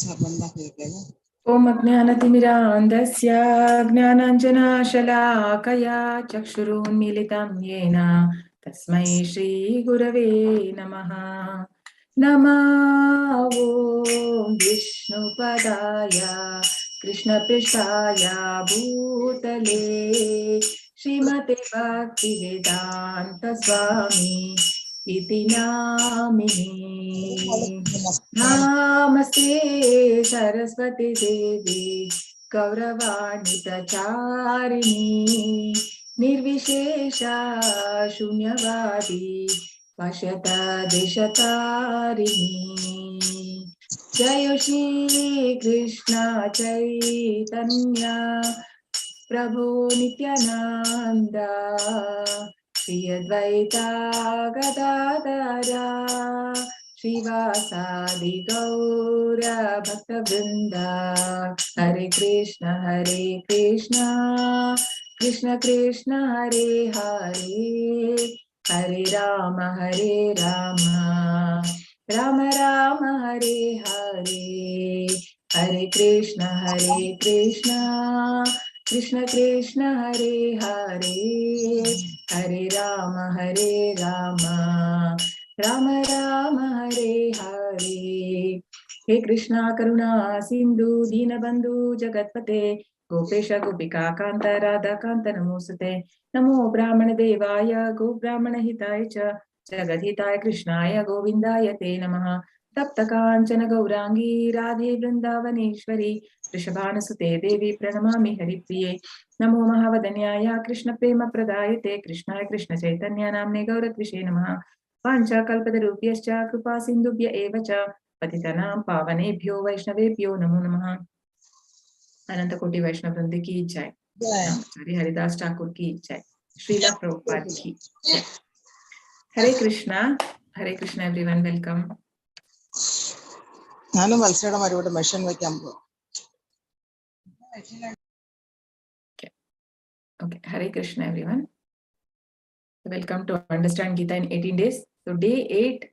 Om Ajnanatimirandasya Gnananjanashalakaya Chakshurunmilitam Yena Tasmai Shri Gurave Namaha. Nama Om Vishnupadaya Krishna Prishthaya Bhutale Srimate Bhaktivedanta Swami Iti Namini. Namaste Saraswati Devi Gauravani Pracharini Nirvishesha Shunyavadi Pashyata Deshatarini. Jayo Shri Krishna Chaitanya Prabhu Nityananda Shri Advaita Gadadara Srivasadi Gaura Bhakta Vrinda. Hare Krishna Krishna Krishna Hare Hare Hare Rama Rama Rama Hare Hare. Hare Krishna Krishna Krishna Hare Hare Hare Rama Rama Rama Hare Hare. He Krishna Karuna Sindhu Dinabandhu Jagatpate Gopesha Gopika Kanta Radha Kanta Namosate Namo Brahmana Devaya Go Brahmana Hitaya Cha Jagadhitaya Krishnaya Govindaya Te Namaha. Tapta Kanchana Gaurangi Radhe Vrindavaneshwari Rishabhanasute Devi Pranamami Haripriye. Namo Mahavadanyaya Krishna Prema Pradayate Krishnaya Krishna Chaitanya Namne Gauratvishe Namaha. Pancha Kalpatarupyascha Kripa Sindhubhya Evacha Patitanam Pavanebhyo Vaishnavebhyo Namo Namaha. Ananta Koti Vaishnav Vrindi ki jai. Hari Haridas Thakur ki jai. Srila Prabhupada ki jai. Hare Krishna everyone, welcome. ನಾನು ಮಲ್ಸಡ ಮಾಡಿ ಮೆಷನ್ ವೈಕ್ಯಾಂಬು. Okay, Hare Krishna everyone. Welcome to Understand Gita in 18 days. So day 8,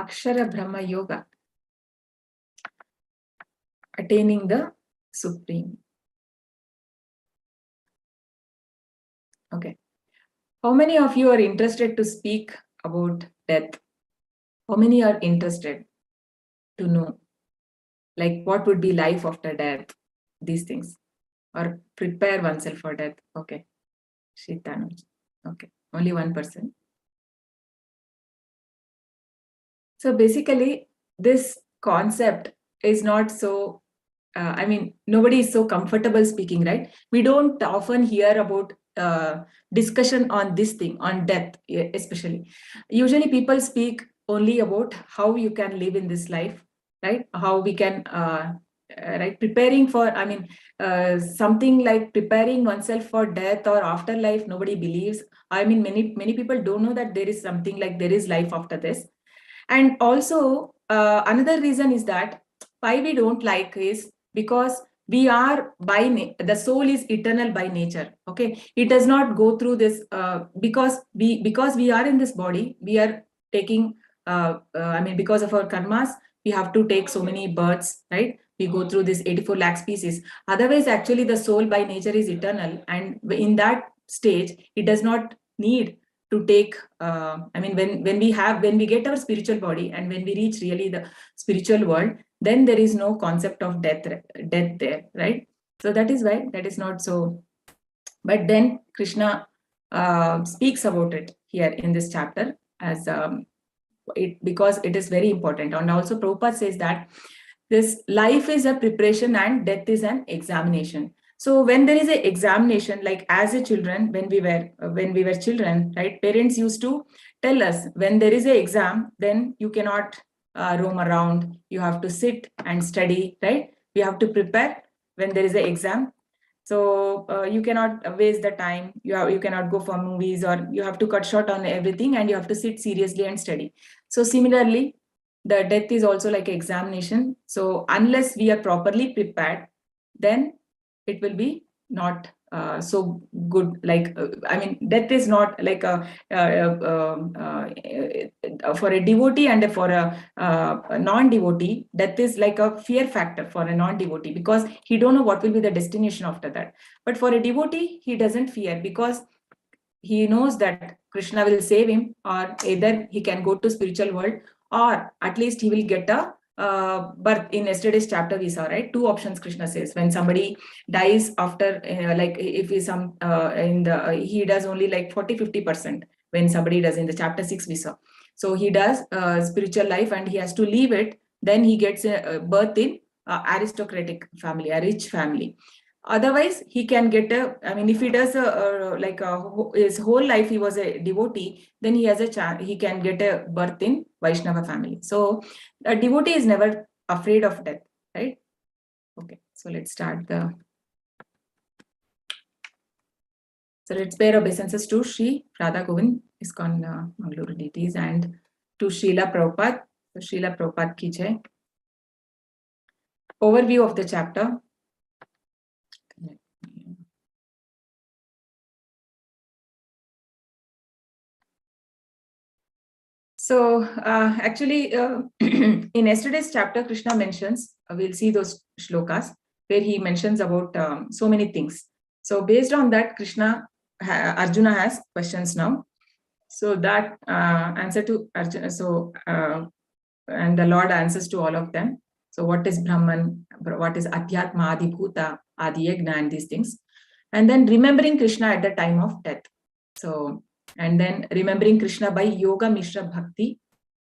Akshara Brahma Yoga. Attaining the Supreme. Okay. How many of you are interested to speak about death? How many are interested to know? Like what would be life after death? These things. Or prepare oneself for death. Okay. Shitanuj. Okay. Only one person. So basically, this concept is not so, nobody is so comfortable speaking, right? We don't often hear about discussion on this thing, on death, especially. Usually people speak only about how you can live in this life, right? How we can, right? Preparing for, something like preparing oneself for death or afterlife, nobody believes. Many people don't know that there is something like there is life after this. And also, another reason is that why we don't like is because we are the soul is eternal by nature. Okay, it does not go through this because we are in this body, we are taking because of our karmas, we have to take so many births, right? We go through this 84 lakh species. Otherwise, actually, the soul by nature is eternal, and in that stage, it does not need to take when we get our spiritual body and when we reach really the spiritual world, then there is no concept of death there, right? So that is why that is not so. But then Krishna speaks about it here in this chapter as because it is very important. And also Prabhupada says that this life is a preparation and death is an examination. So when there is an examination, like as a children, when we were children, right? Parents used to tell us when there is an exam, then you cannot roam around. You have to sit and study, right? You have to prepare when there is an exam. So you cannot waste the time. You cannot go for movies, or you have to cut short on everything, and you have to sit seriously and study. So similarly, the death is also like an examination. So unless we are properly prepared, then it will be not so good. Like death is not like for a devotee and for a non-devotee, death is like a fear factor for a non-devotee, because he don't know what will be the destination after that. But for a devotee, he doesn't fear, because he knows that Krishna will save him, or either he can go to spiritual world, or at least he will get a birth. In yesterday's chapter we saw, right, two options Krishna says. When somebody dies after like if he he does only like 40-50%. When somebody does, in the chapter 6 we saw, so he does spiritual life and he has to leave it, then he gets a birth in aristocratic family, a rich family. Otherwise, he can get if he does his whole life he was a devotee, then he has a chance, he can get a birth in Vaishnava family. So a devotee is never afraid of death, right? Okay, so let's start so let's pay obeisances to Sri Radha Govind, ISKCON Mangaluru deities, and to Srila Prabhupada. So Srila Prabhupada ki jai. Overview of the chapter. So actually, in yesterday's chapter, Krishna mentions, we'll see those shlokas where he mentions about so many things. So based on that, Arjuna has questions now. So that answer to Arjuna, and the Lord answers to all of them. So what is Brahman? What is Adhyatma, Adibhuta, Adiyagna, and these things. And then remembering Krishna at the time of death. So, and then remembering Krishna by Yoga Mishra Bhakti,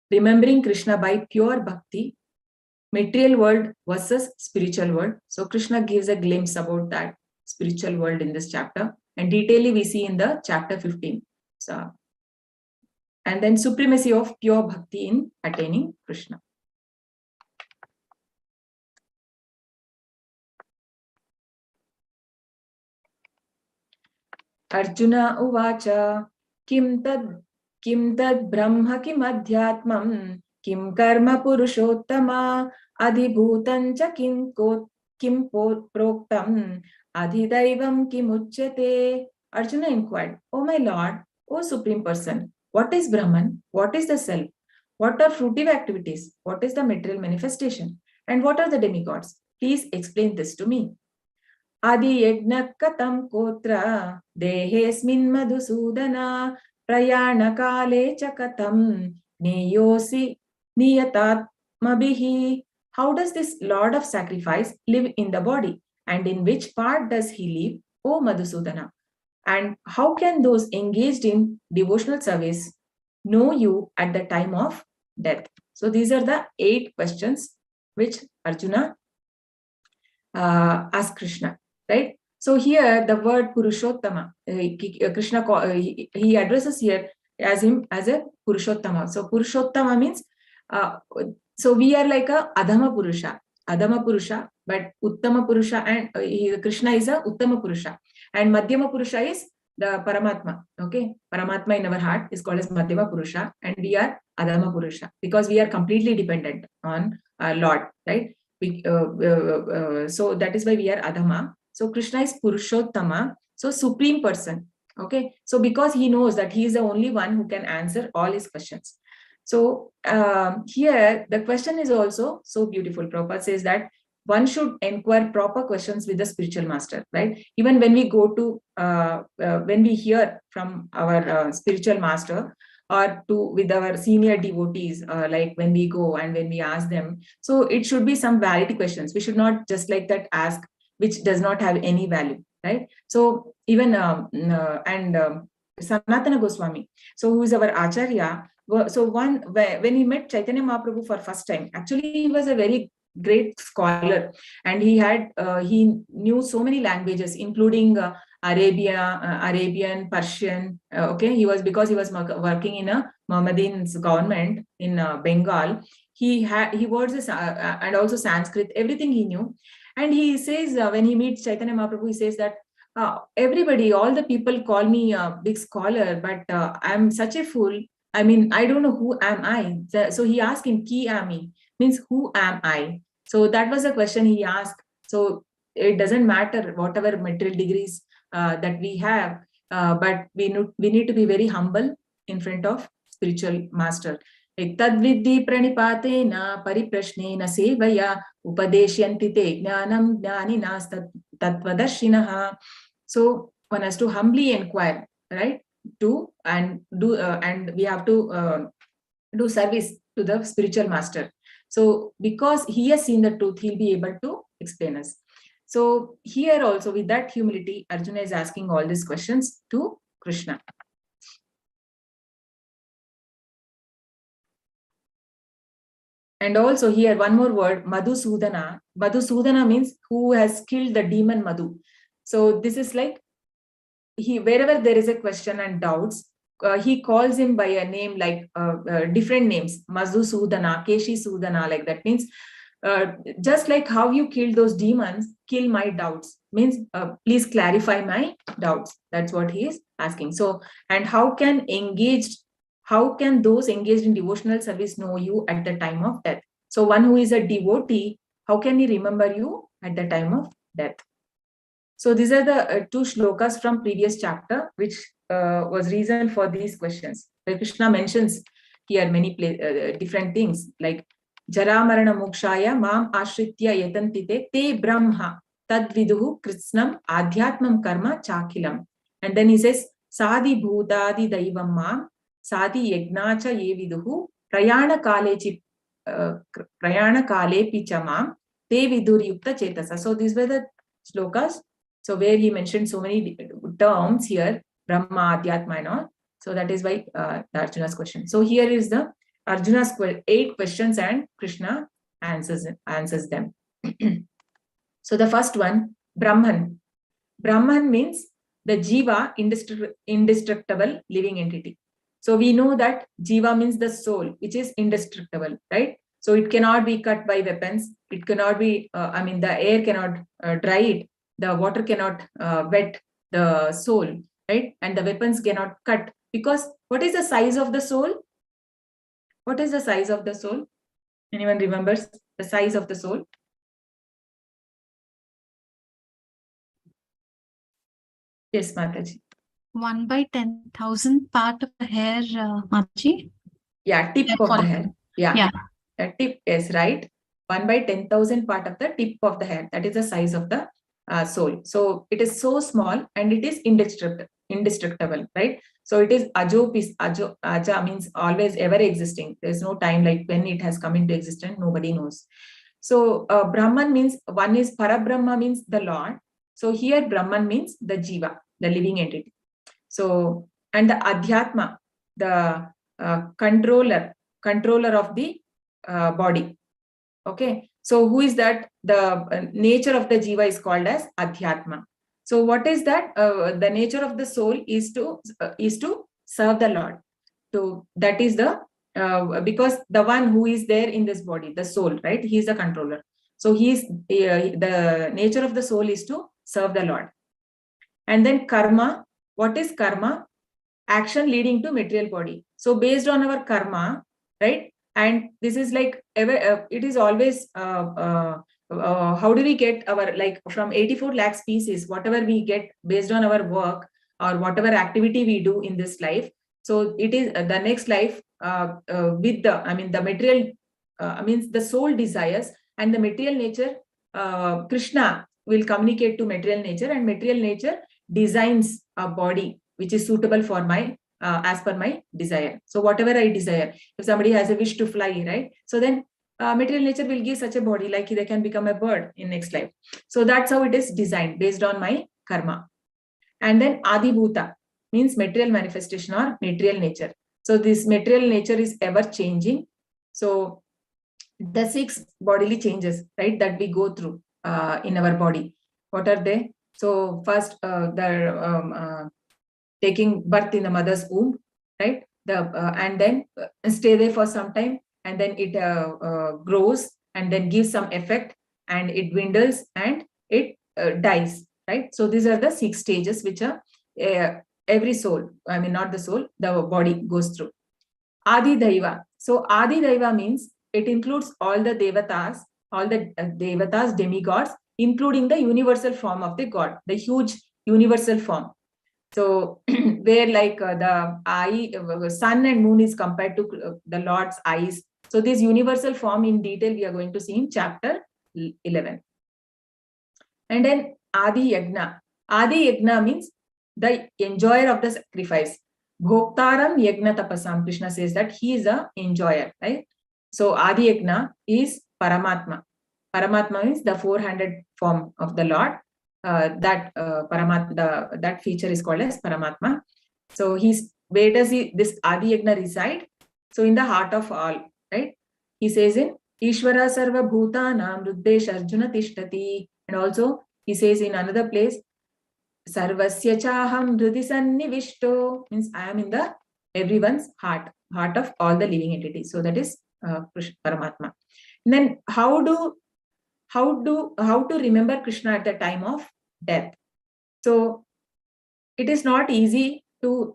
remembering Krishna by pure Bhakti, material world versus spiritual world. So Krishna gives a glimpse about that spiritual world in this chapter, and detailedly we see in the chapter 15. So, and then supremacy of pure Bhakti in attaining Krishna. Arjuna uvacha kim tad brahma kim adhyatmam kim karma purushottama adhibhutancha kim proktam adhidaivam kim uchyate. Arjuna inquired, "O my Lord, O Supreme Person, what is Brahman? What is the self? What are fruitive activities? What is the material manifestation? And what are the demigods? Please explain this to me." Adi yajna katam kotra dehesmin madhusudana prayana kale chakatam neyosi niyatatmabihi. How does this Lord of Sacrifice live in the body, and in which part does he live, O Madhusudana? And how can those engaged in devotional service know you at the time of death? So these are the 8 questions which Arjuna asked Krishna. Right? So here the word Purushottama, Krishna, he addresses here as him as a Purushottama. So Purushottama means, so we are like a Adhama Purusha, but Uttama Purusha, and Krishna is a Uttama Purusha, and Madhyama Purusha is the Paramatma. Okay, Paramatma in our heart is called as Madhyama Purusha, and we are Adhama Purusha because we are completely dependent on Lord, right? So that is why we are Adhama. So Krishna is Purushottama, so supreme person. Okay, so because he knows that he is the only one who can answer all his questions. So here the question is also so beautiful. Prabhupada says that one should inquire proper questions with the spiritual master, right? Even when we go to, when we hear from our spiritual master, or with our senior devotees, like when we go and when we ask them, so it should be some valid questions. We should not just like that ask which does not have any value, right? So even Sanatana Goswami, so who is our Acharya, so when he met Chaitanya Mahaprabhu for first time, actually he was a very great scholar, and he knew so many languages, including Arabian, Persian. Okay, because he was working in a Mohammedan government in Bengal. He was and also Sanskrit, everything he knew. And he says when he meets Chaitanya Mahaprabhu, he says that everybody, all the people call me a big scholar, but I'm such a fool. I mean, I don't know who am I. So he asked him, "Ki ami," means who am I? So that was a question he asked. So it doesn't matter whatever material degrees that we have, but we need to be very humble in front of spiritual master. Like tadvidhi pranipatena pariprashnena sevaya upadeshyanti te jnanam jnaninas tattvadarshinaha. So one has to humbly inquire, right? And we have to do service to the spiritual master. So because he has seen the truth, he'll be able to explain us. So here also, with that humility, Arjuna is asking all these questions to Krishna. And also here one more word, Madhusudana. Madhusudana means who has killed the demon Madhu. So this is like, wherever there is a question and doubts, he calls him by a name like different names, Madhusudana, Keshi Sudana, like that means just like how you killed those demons, kill my doubts, means please clarify my doubts. That's what he is asking. So, and how can those engaged in devotional service know you at the time of death? So one who is a devotee, how can he remember you at the time of death? So these are the two shlokas from previous chapter, which was reason for these questions. Krishna mentions here many different things like Jara Marana Mokshaya Mam Ashritya Yatantite Te Brahma Tad Viduhu Krishnam Adhyatmam Karma Chakilam. And then he says Sadi Bhutadi Daivam Mam Sadi Yagnacha Ye Viduhu Prayana Kale Pichamam Te Vidur Yukta Chetasa. So these were the shlokas. So where he mentioned so many terms here, Brahma, Adhyatma and all. So that is why the Arjuna's question. So here is the Arjuna's 8 questions and Krishna answers them. So the first one, Brahman. Brahman means the Jiva, indestructible living entity. So we know that Jiva means the soul, which is indestructible, right? So it cannot be cut by weapons. It cannot be, the air cannot dry it. The water cannot wet the soul, right? And the weapons cannot cut. Because what is the size of the soul? What is the size of the soul? Anyone remembers the size of the soul? Yes, Mataji. 1 by 10,000 part of the hair, Mataji? Yeah, tip hair of follicle. the hair. Yeah. The tip is right. 1 by 10,000 part of the tip of the hair. That is the size of the soul. So it is so small and it is indestructible, right? So it is aja means always ever existing. There's no time like when it has come into existence, nobody knows. So Brahman means, one is Parabrahma means the Lord. So here Brahman means the Jiva, the living entity. So, and the Adhyatma, the controller of the body. Okay. So who is that? The nature of the Jiva is called as Adhyatma. So what is that? The nature of the soul is to serve the Lord. So that is the, because the one who is there in this body, the soul, right? He is the controller. So he is, the nature of the soul is to serve the Lord. And then karma. What is karma? Action leading to material body. So based on our karma, right? And this is like it is always how do we get our, like from 84 lakh species, whatever we get based on our work or whatever activity we do in this life. So it is the next life with the material means the soul desires, and the material nature, Krishna will communicate to material nature, and material nature designs a body which is suitable for my as per my desire. So whatever I desire, if somebody has a wish to fly, right? So then material nature will give such a body, like they can become a bird in next life. So that's how it is designed based on my karma. And then Adibhuta means material manifestation or material nature. So this material nature is ever changing. So the 6 bodily changes, right, that we go through in our body, what are they? So first, taking birth in the mother's womb, right? And then stay there for some time, and then it grows and then gives some effect, and it dwindles and it dies, right? So these are the 6 stages which are every soul, not the soul, the body goes through. Adi Daiva. So Adi Daiva means it includes all the devatas, demigods, including the universal form of the god, the huge universal form. So where like the eye, sun and moon is compared to the Lord's eyes. So this universal form in detail we are going to see in chapter 11. And then Adi Yagna. Adi Yagna means the enjoyer of the sacrifice. Bhoktaram Yagna Tapasam. Krishna says that he is a enjoyer, right? So Adi Yagna is Paramatma. Paramatma means the four-handed form of the Lord. That feature is called as Paramatma. So where does this Adi Yagna reside? So in the heart of all, right? He says in Ishvara Sarva Bhutanam Ruddesh Arjuna Tishtati. And also he says in another place, Sarvasya Chaham Hridi Sannivishto, means I am in the everyone's heart of all the living entities. So that is Paramatma. And then how to remember Krishna at the time of death? So it is not easy to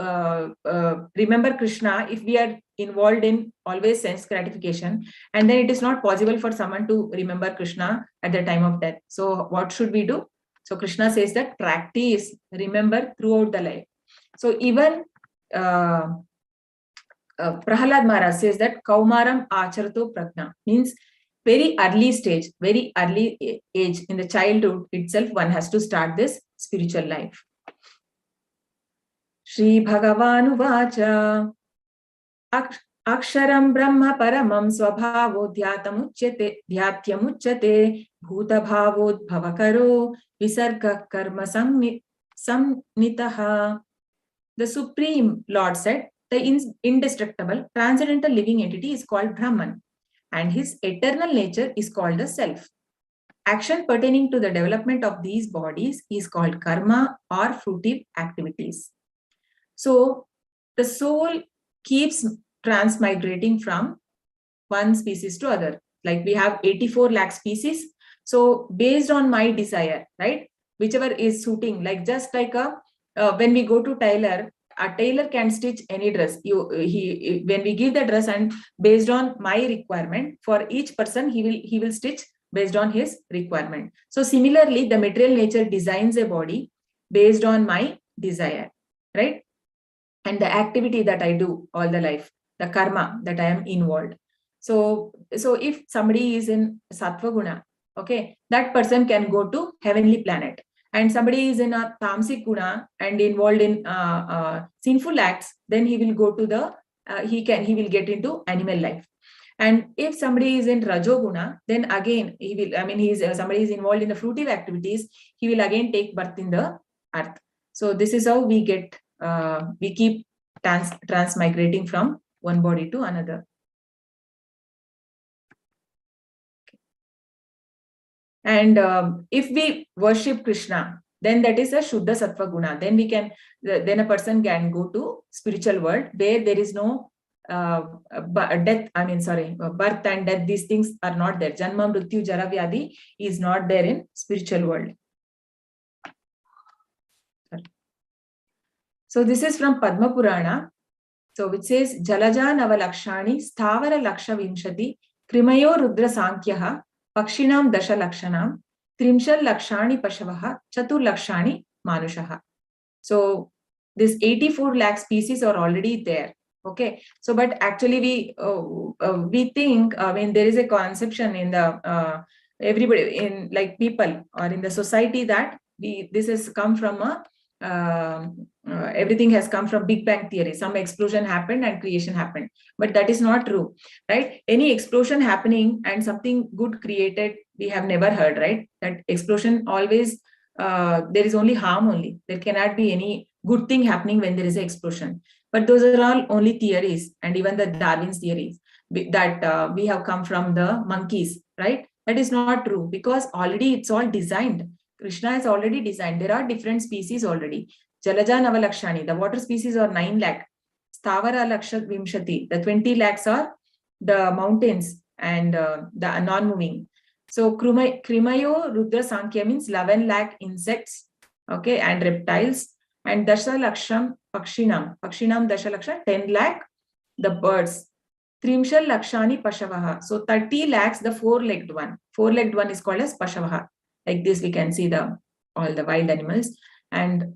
remember Krishna if we are involved in always sense gratification, and then it is not possible for someone to remember Krishna at the time of death. So what should we do? So Krishna says that practice, remember throughout the life. So even Prahalad Maharaj says that Kaumaram Acharto Prajna, means very early stage, very early age in the childhood itself, one has to start this spiritual life. Shri Bhagavan Uvacha Aksharam Brahma Paramam Swabhavo Dhyatyam Bhuta Bhavod Bhavakaro Visarga Karma Samnitaha. The Supreme Lord said, the indestructible, transcendental living entity is called Brahman, and his eternal nature is called the Self. Action pertaining to the development of these bodies is called karma or fruitive activities. So the soul keeps transmigrating from one species to other. Like we have 84 lakh species. So based on my desire, right, whichever is suiting, like just like when we go to tailor, a tailor can stitch any dress. When we give the dress, and based on my requirement, for each person he will stitch based on his requirement. So similarly, the material nature designs a body based on my desire, right? And the activity that I do all the life, the karma that I am involved. So if somebody is in Sattva Guna, okay, that person can go to heavenly planet. And somebody is in a Tamasic Guna and involved in sinful acts, then he will go to the, he will get into animal life. And if somebody is in Rajoguna, then again somebody is involved in the fruitive activities, he will again take birth in the earth. So this is how we get, we keep transmigrating from one body to another. And if we worship Krishna, then that is a Shuddha Sattva Guna. Then then a person can go to spiritual world where there is no birth and death. These things are not there. Janma, Mrityu, Jara, Vyadhi is not there in spiritual world. So this is from Padma Purana. So which says Jalaja Navalakshani Sthavara Laksha Vimshati Krimayo Rudra Sankyaha Pakshinam Dasha Lakshanam Trimshal Lakshani Pashavaha Chatur Lakshani Manushaha. So this 84 lakh species are already there. Okay. So but actually we think, there is a conception in the everybody in like people or in the society that this has come from a everything has come from Big Bang theory. Some explosion happened and creation happened, but that is not true, right? Any explosion happening and something good created, we have never heard, right? That explosion always, there is only harm only. There cannot be any good thing happening when there is an explosion. But those are all only theories, and even the Darwin's theories that we have come from the monkeys, right? That is not true, because already it's all designed. Krishna has already designed. There are different species already. Jalaja Navalakshani, the water species are 9 lakh. Sthavara Laksha Vimshati, the 20 lakhs are the mountains and the non-moving. So Krimayo Rudra Sankhya means 11 lakh insects, okay, and reptiles. And Dasha Laksham Pakshinam Dasha Laksha, 10 lakh the birds. Trimshal Lakshani Pashavaha. So 30 lakhs the four-legged one. Four-legged one is called as Pashavaha. Like this we can see all the wild animals. And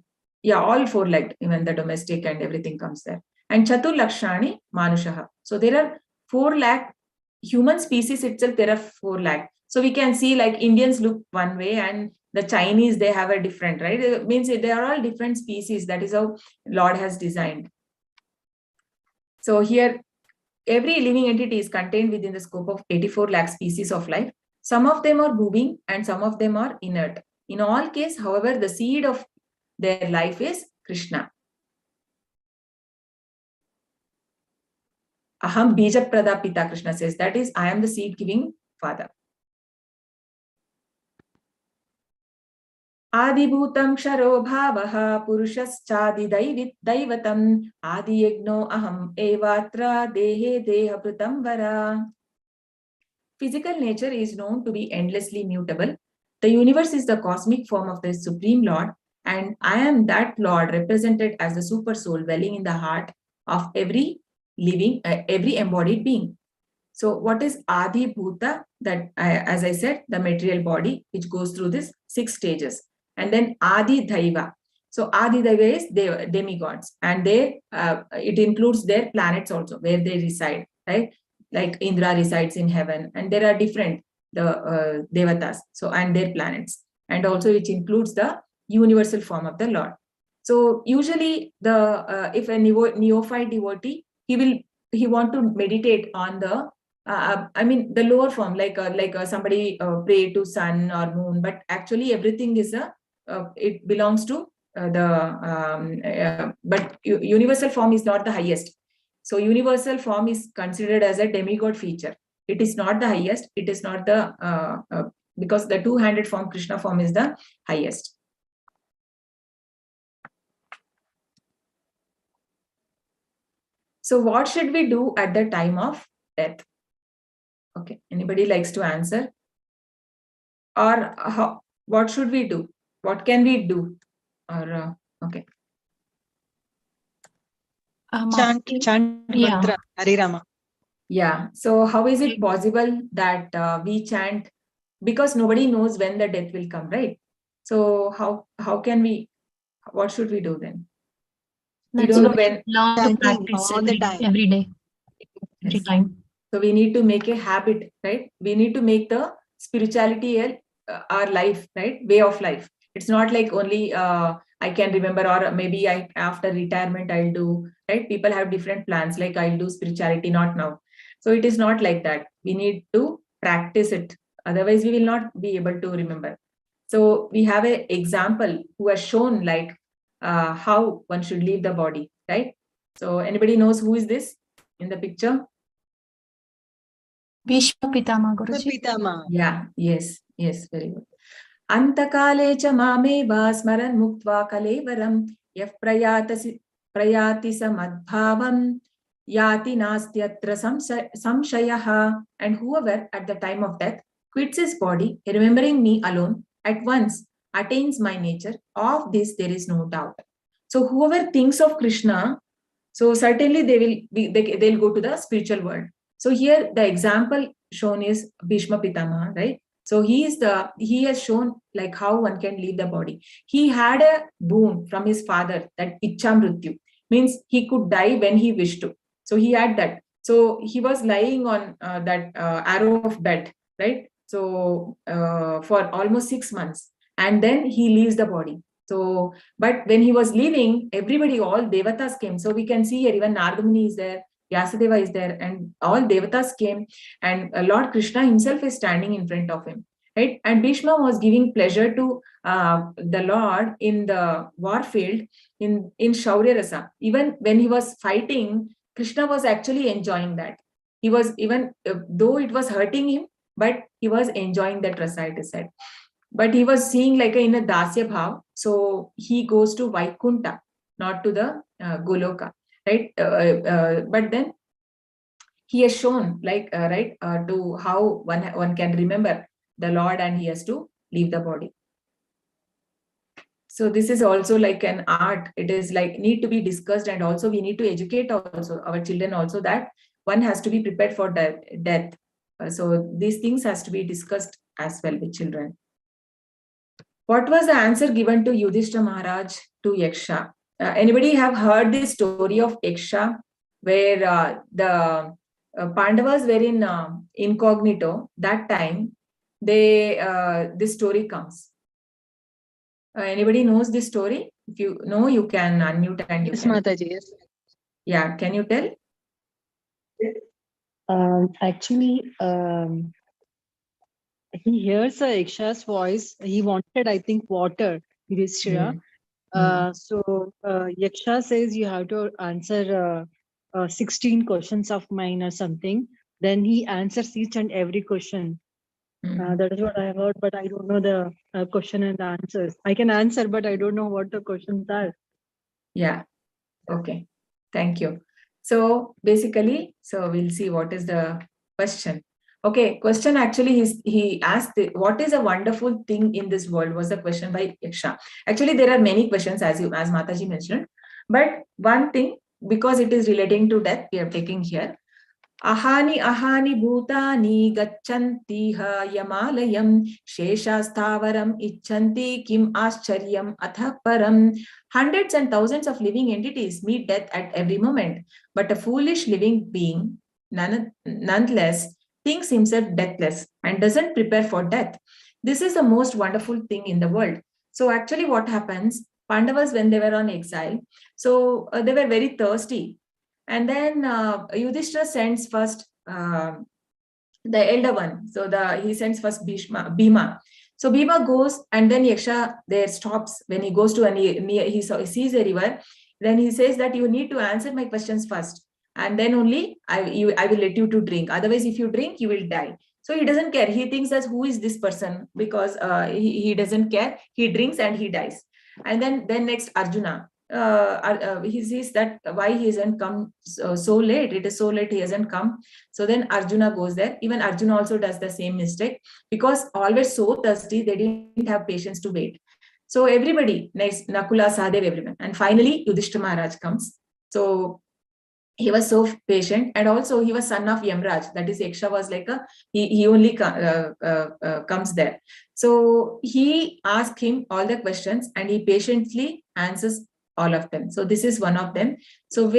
Yeah, all four-legged, even the domestic and everything comes there. And Chatur Lakshani Manushaha. So there are 4 lakh human species itself, there are 4 lakh. So we can see like Indians look one way and the Chinese, they have a different, right? It means they are all different species. That is how Lord has designed. So here, every living entity is contained within the scope of 84 lakh species of life. Some of them are moving and some of them are inert. In all cases, however, the seed of their life is Krishna. Aham bija prada pita, Krishna says. That is, I am the seed giving father. Adibhutam ksharo bhavaha purushachadi daivatam adi yagno aham evatra dehe deha pratam vara. Physical nature is known to be endlessly mutable. The universe is the cosmic form of the Supreme Lord, and I am that Lord represented as the super soul dwelling in the heart of every living, every embodied being. So what is Adi Bhuta? That, as I said, the material body, which goes through this 6 stages. And then Adi Daiva. So Adi Daiva is demigods, and they it includes their planets also, where they reside, right? Like Indra resides in heaven, and there are different devatas, so and their planets, and also which includes the universal form of the Lord. So usually the if a neophyte devotee, he want to meditate on the the lower form, like somebody pray to sun or moon, but actually everything is it belongs to but universal form is not the highest. So universal form is considered as a demigod feature. It is not the highest. It is not the because the two-handed form, Krishna form, is the highest. So what should we do at the time of death? Okay, anybody likes to answer? Or what should we do? What can we do? Or okay. Chant mantra, Harirama. Yeah. So how is it possible that we chant? Because nobody knows when the death will come, right? So how can we? What should we do then? We don't know when. To practice all the time. every day, every Yes. time. So we need to make a habit, right? We need to make the spirituality our life, right? Way of life. It's not like only I can remember, or maybe I after retirement I'll do, right? People have different plans, like I'll do spirituality, not now. So it is not like that. We need to practice it. Otherwise, we will not be able to remember. So we have an example who has shown like how one should leave the body, right? So anybody knows who is this in the picture? Bhishma Pitama Guruji. Pitama. Yeah, yes, very good. Antakale cha mameva smaran muktva kalevaram yaf prayati samadbhavam yati nastyatra samshayaha. And whoever at the time of death quits his body, remembering me alone, at once attains my nature. Of this there is no doubt. So whoever thinks of Krishna, so certainly they'll go to the spiritual world. So here the example shown is Bhishma Pitama, right? So he has shown like how one can leave the body. He had a boon from his father, that Ichha Mrityu, means he could die when he wished to. So he had that. So he was lying on that arrow of bed, right? So for almost 6 months, and then he leaves the body. So, but when he was leaving, everybody, all devatas came. So we can see here, even Narada Muni is there, Vyasadeva is there, and all devatas came, and Lord Krishna himself is standing in front of him, right? And Bhishma was giving pleasure to the Lord in the war field in Shaurya Rasa. Even when he was fighting, Krishna was actually enjoying that. He was, even though it was hurting him, but he was enjoying that rasa, it is said. But he was seeing like in a dasya bhav, so he goes to Vaikunta, not to the Goloka, right? But then he has shown like to how one can remember the Lord, and he has to leave the body. So this is also like an art. It is like need to be discussed, and also we need to educate also our children also, that one has to be prepared for death. So these things has to be discussed as well with children. What was the answer given to Yudhishthira Maharaj to Yaksha. Anybody have heard the story of Yaksha, where the Pandavas were in incognito? That time, this story comes. Anybody knows this story? If you know, you can unmute and Yes, Mataji, yes. Yeah, can you tell? Actually, he hears Iksha's voice. He wanted, I think, water. Yudhishthira. So Yaksha says you have to answer 16 questions of mine or something. Then he answers each and every question. That is what I have heard, but I don't know the question and the answers. I can answer, but I don't know what the questions are. Yeah. Okay. Thank you. So basically, so we'll see what is the question. Okay, question actually he asked what is a wonderful thing in this world was the question by Yaksha. Actually, there are many questions as Mataji mentioned, but one thing, because it is relating to death, we are taking here. Ahani ahani bhutani gacchantiha yamalayam sheshastavaram icchanti kim ascharyam atha param. Hundreds and thousands of living entities meet death at every moment, but a foolish living being, nonetheless, thinks himself deathless and doesn't prepare for death. This is the most wonderful thing in the world. So actually what happens, Pandavas, when they were on exile, so they were very thirsty. And then Yudhishthira sends first the elder one. So he sends first Bhima. So Bhima goes, and then Yaksha there stops when he goes to he sees a river. Then he says that you need to answer my questions first, and then only I will let you to drink. Otherwise, if you drink, you will die. So he doesn't care. He thinks as who is this person, because he doesn't care. He drinks and he dies. And then next Arjuna. He sees that why he hasn't come so late. It is so late he hasn't come. So then Arjuna goes there. Even Arjuna also does the same mistake, because all were so thirsty, they didn't have patience to wait. So everybody, next Nakula, Sahadev, everyone. And finally, Yudhishthira Maharaj comes. So he was so patient, and also he was son of Yamraj. That is, Yaksha was like he only comes there. So he asked him all the questions, and he patiently answers all of them. So this is one of them. So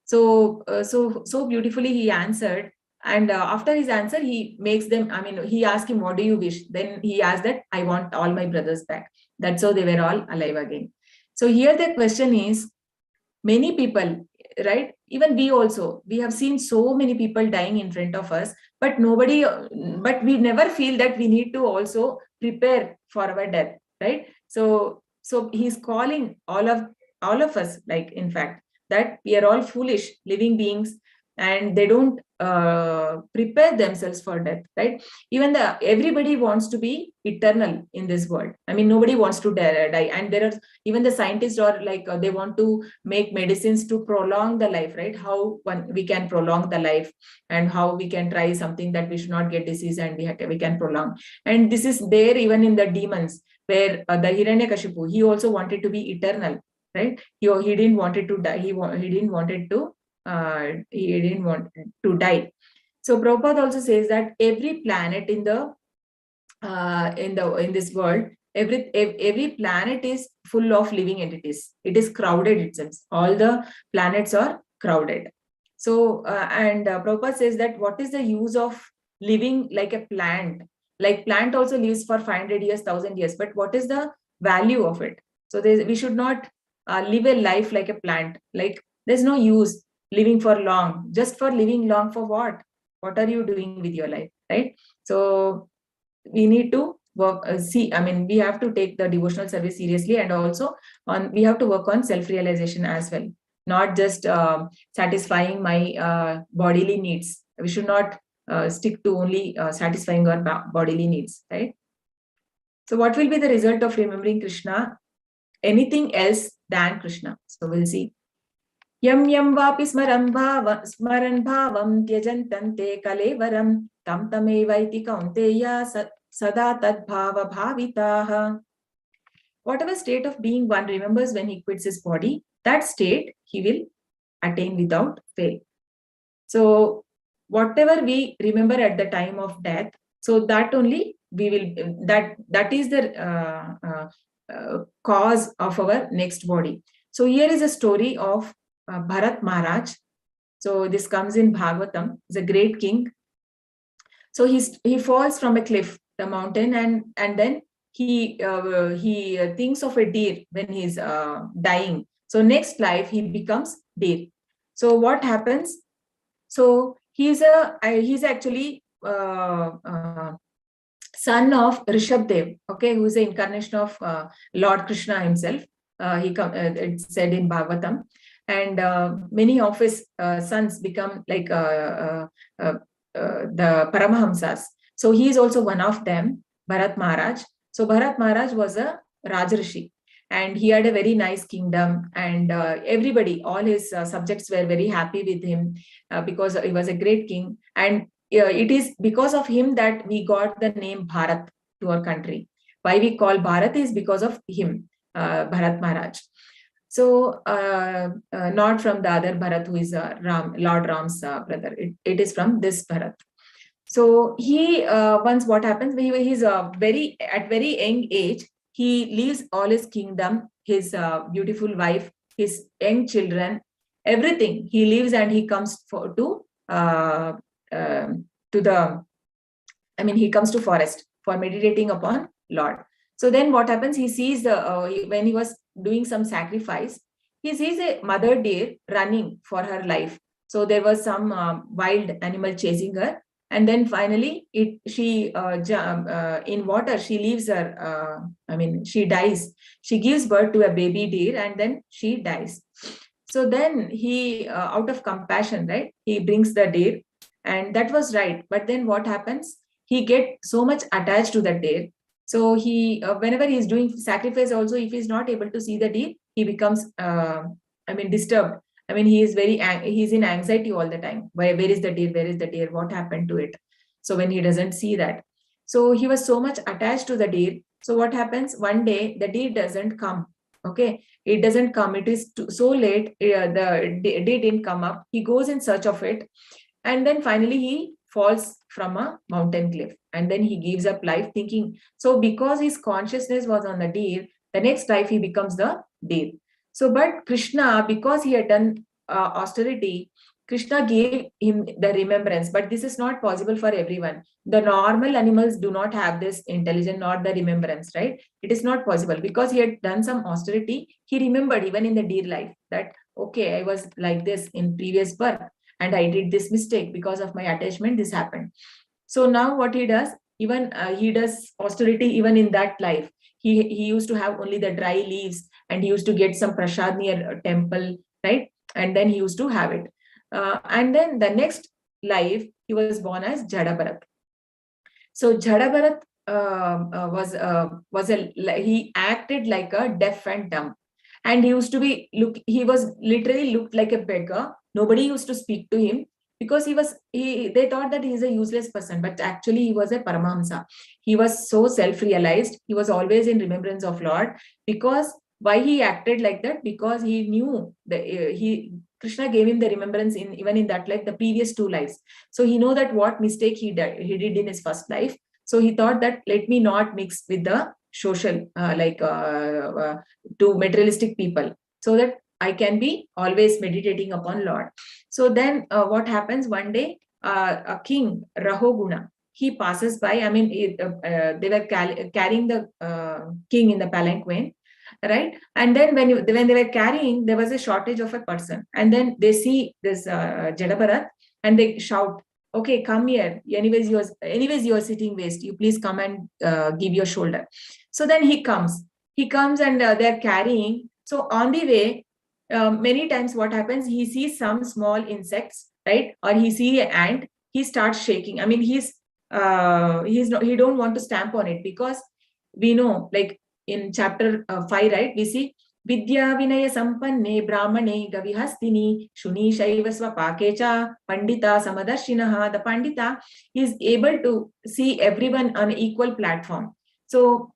so beautifully he answered. And after his answer, he makes them, he asked him, what do you wish? Then he asked that, I want all my brothers back. That's how they were all alive again. So here the question is, many people, right? Even we have seen so many people dying in front of us, but we never feel that we need to also prepare for our death, right? So he's calling all of us, like, in fact, that we are all foolish living beings, and they don't prepare themselves for death, right? Even everybody wants to be eternal in this world. Nobody wants to die, and there are even the scientists are like they want to make medicines to prolong the life, right? How we can prolong the life, and how we can try something that we should not get disease, and we can prolong. And this is there even in the demons, where the Hiranyakashipu, he also wanted to be eternal, right? He didn't wanted to die. He didn't wanted to die. So Prabhupada also says that every planet in this world, every planet is full of living entities. It is crowded itself. All the planets are crowded. So and Prabhupada says that what is the use of living like a plant? Like plant also lives for 500 years, 1,000 years, but what is the value of it? So we should not live a life like a plant. Like there's no use living for long. Just for living long, for what? What are you doing with your life, right? So we need to work, we have to take the devotional service seriously, and also we have to work on self-realization as well, not just satisfying my bodily needs. We should not stick to only satisfying our bodily needs, right? So what will be the result of remembering Krishna? Anything else than Krishna. So we'll see. Yam yam vapi smaran bhavam tyajantante kalevaram tam tamevaiti kaunteya sada tad bhava bhavitaha. Whatever state of being one remembers when he quits his body, that state he will attain without fail. So whatever we remember at the time of death, so that only we will, that is the cause of our next body. So here is a story of Bharat Maharaj. So this comes in Bhagavatam. He's a great king. So he falls from a cliff, the mountain, and then he thinks of a deer when he's dying. So next life he becomes deer. So what happens? So he's actually son of Rishabdev, okay, who's the incarnation of Lord Krishna himself. It's said in Bhagavatam, and many of his sons become like the Paramahamsas. So he is also one of them, Bharat Maharaj. So Bharat Maharaj was a Rajrishi, and he had a very nice kingdom, and everybody, all his subjects were very happy with him because he was a great king. And it is because of him that we got the name Bharat to our country. Why we call Bharat is because of him, Bharat Maharaj. So not from the other Bharat, who is Lord Ram's brother. It is from this Bharat. So he once what happens? He's very young age. He leaves all his kingdom, his beautiful wife, his young children, everything. He leaves and he comes he comes to forest for meditating upon Lord. So then what happens? He sees when he was doing some sacrifice, he sees a mother deer running for her life. So there was some wild animal chasing her, and then finally she in water she leaves her. She dies. She gives birth to a baby deer, and then she dies. So then he, out of compassion, right, he brings the deer, and that was right. But then what happens? He gets so much attached to the deer. So he, whenever he is doing sacrifice, also if he is not able to see the deer, he becomes, disturbed. He is he's in anxiety all the time. Where is the deer? Where is the deer? What happened to it? So when he doesn't see that, so he was so much attached to the deer. So what happens? One day the deer doesn't come. Okay, it doesn't come. It is so late. The deer didn't come up. He goes in search of it, and then finally he falls from a mountain cliff, and then he gives up life, thinking. So because his consciousness was on the deer, the next life he becomes the deer. So, but Krishna, because he had done austerity, Krishna gave him the remembrance. But this is not possible for everyone. The normal animals do not have this intelligence nor the remembrance, right? It is not possible because he had done some austerity. He remembered even in the deer life that, okay, I was like this in previous birth, and I did this mistake because of my attachment. This happened. So now what he does, even he does austerity even in that life. He used to have only the dry leaves, and he used to get some prasad near a temple, right? And then he used to have it. And then the next life, he was born as Jada Bharat. So Jada Bharat he acted like a deaf and dumb, and he used to be he was literally looked like a beggar. Nobody used to speak to him because they thought that he's a useless person, but actually he was a Paramahamsa. He was so self-realized. He was always in remembrance of Lord. Because why he acted like that? Because he knew that Krishna gave him the remembrance even in that life, the previous two lives. So he know that what mistake he did in his first life. So he thought that let me not mix with the social, to materialistic people, so that I can be always meditating upon Lord. So then what happens? One day, a king, Rahoguna, he passes by. They were carrying the king in the palanquin, right? And then when they were carrying, there was a shortage of a person. And then they see this Jada Bharat, and they shout, okay, come here. Anyways, you are sitting waste. You please come and give your shoulder. So then he comes and they're carrying. So on the way, many times what happens, he sees some small insects, right? Or he sees an ant, he starts shaking. He don't want to stamp on it, because we know, like in chapter 5, right? We see Vidya Vinaya Sampanne Brahmane Gavihastini Shuni Shaiva Swapakecha Pandita Samadarshinaha. The Pandita is able to see everyone on an equal platform. So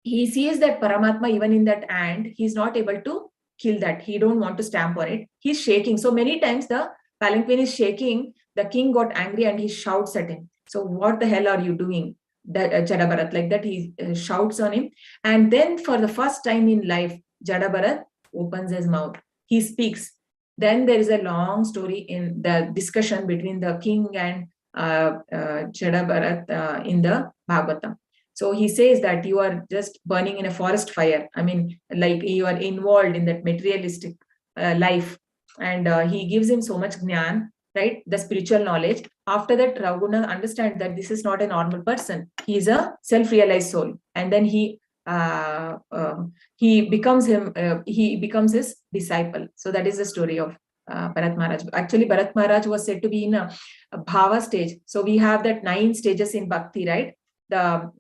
he sees that Paramatma even in that ant. He's not able to kill that. He don't want to stamp on it. He's shaking. So many times the palanquin is shaking. The king got angry and he shouts at him. So what the hell are you doing? Jada Bharat, like that he shouts on him. And then for the first time in life, Jada Bharat opens his mouth. He speaks. Then there is a long story in the discussion between the king and Jada Bharat in the Bhagavatam. So he says that you are just burning in a forest fire. I mean, like you are involved in that materialistic life. And he gives him so much jnana, right? The spiritual knowledge. After that, Ravuna understands that this is not a normal person. He is a self-realized soul. And then he becomes his disciple. So that is the story of Bharat Maharaj. Actually, Bharat Maharaj was said to be in a bhava stage. So we have that 9 stages in bhakti, right? The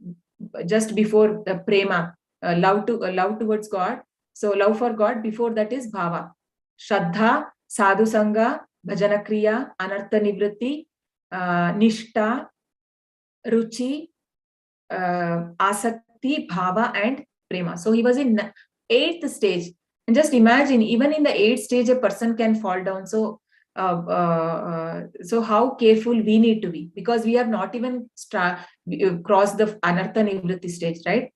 just before the prema, love towards God. So love for God. Before that is bhava, shraddha, sadhu sangha, bhajana kriya, anartha nivritti, nishta, ruchi, asakti, bhava, and prema. So he was in 8th stage. And just imagine, even in the 8th stage, a person can fall down. So so how careful we need to be, because we have not even crossed the anartha nivritti stage, right?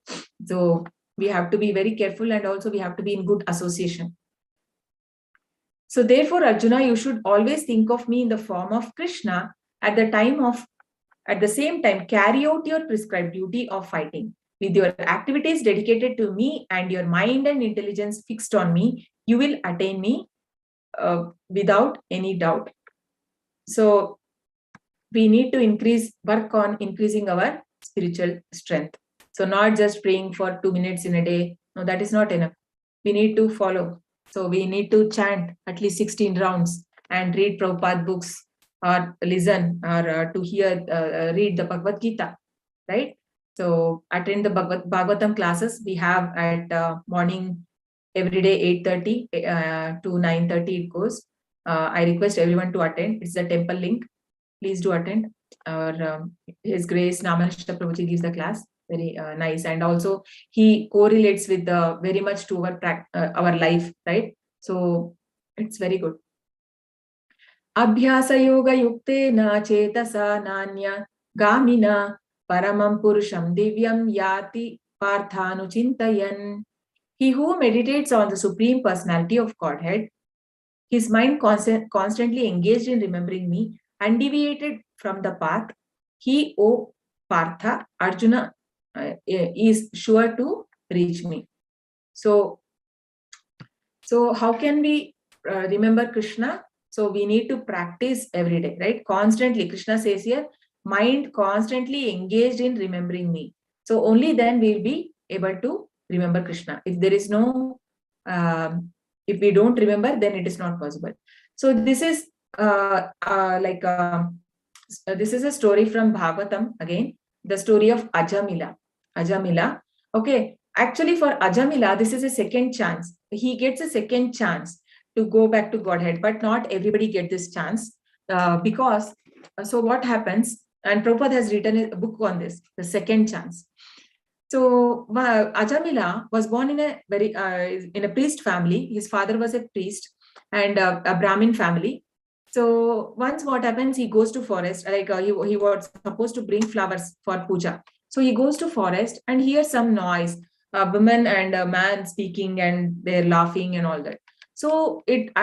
So we have to be very careful, and also we have to be in good association. So therefore, Arjuna, you should always think of me in the form of Krishna. At the same time, carry out your prescribed duty of fighting. With your activities dedicated to me and your mind and intelligence fixed on me, you will attain me without any doubt. So we need to work on increasing our spiritual strength. So not just praying for 2 minutes in a day. No, that is not enough. We need to follow. So we need to chant at least 16 rounds and read Prabhupada books, or listen, or to hear, read the Bhagavad Gita, right? So attend the Bhagavatam classes we have at morning every day, 8:30 to 9:30 it goes. I request everyone to attend. It's a temple link. Please do attend. His Grace Namanishta Prabhuji gives the class. Very nice. And also he correlates with very much to our life, right? So it's very good. Abhyasa yoga yuktena chetasa nanya gamina paramam purusham divyam yati parthanuchintayan. He who meditates on the Supreme Personality of Godhead, his mind constantly engaged in remembering me, undeviated from the path, he, O Partha, Arjuna, is sure to reach me. So how can we remember Krishna? So we need to practice every day, right? Constantly, Krishna says here, mind constantly engaged in remembering me. So only then we'll be able to remember Krishna. If there is no, if we don't remember, then it is not possible. So this is this is a story from Bhagavatam again, the story of Ajamila. Okay, actually for Ajamila, this is a second chance. He gets a second chance to go back to Godhead, but not everybody get this chance because, so what happens, and Prabhupada has written a book on this, the second chance. So Ajamila was born in a priest family. His father was a priest and a Brahmin family. So once what happens, he goes to forest, like he was supposed to bring flowers for puja. So he goes to forest and hears some noise, a woman and a man speaking, and they're laughing and all that. So it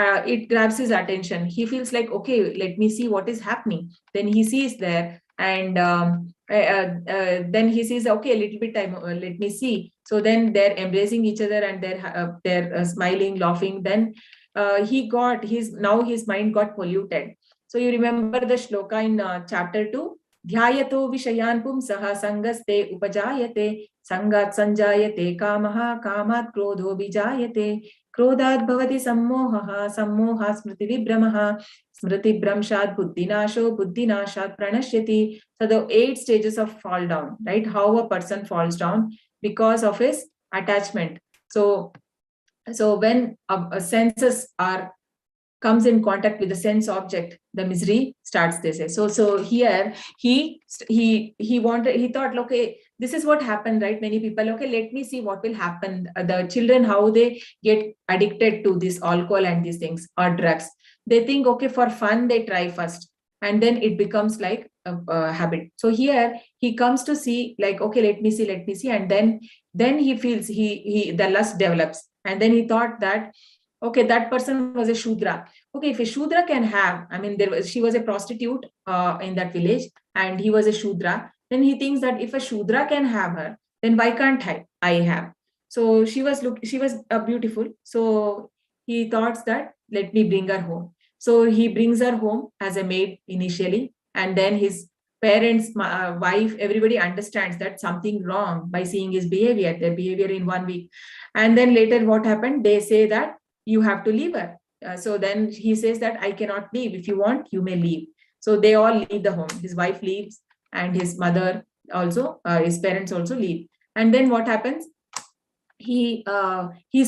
grabs his attention. He feels like, okay, let me see what is happening. Then he sees there, and then he says, okay, a little bit time, let me see. So then they're embracing each other and they're smiling, laughing. Then now his mind got polluted. So you remember the shloka in chapter 2, dhyayato vishayan pumsaha sangaste upajayate sangat sanjayate kamaha kamat krodho bijayate krodhat bhavati sammohaha sammoha smriti vibramaha smriti bramshad buddhinasho buddhinashat pranashyati. So the 8 stages of fall down, right? How a person falls down because of his attachment. So when a senses comes in contact with the sense object, the misery starts, they say. So here he thought, okay, this is what happened, right? Many people, okay, let me see what will happen. The children, how they get addicted to this alcohol and these things or drugs. They think, okay, for fun, they try first. and then it becomes like a habit. So here he comes to see, like, okay, let me see, and then he feels the lust develops, and then he thought that, okay, that person was a Shudra. Okay, if a Shudra can have, I mean, she was a prostitute in that village, and he was a Shudra. Then he thinks that if a Shudra can have her, then why can't I have? So she was beautiful. So he thought that, let me bring her home. So he brings her home as a maid initially, and then his parents, wife, everybody understands that something wrong by seeing his behavior, their behavior in 1 week. And then later, what happened? They say that you have to leave her. So then he says that I cannot leave. If you want, you may leave. So they all leave the home. His wife leaves, and his mother also, his parents also leave. And then what happens? He's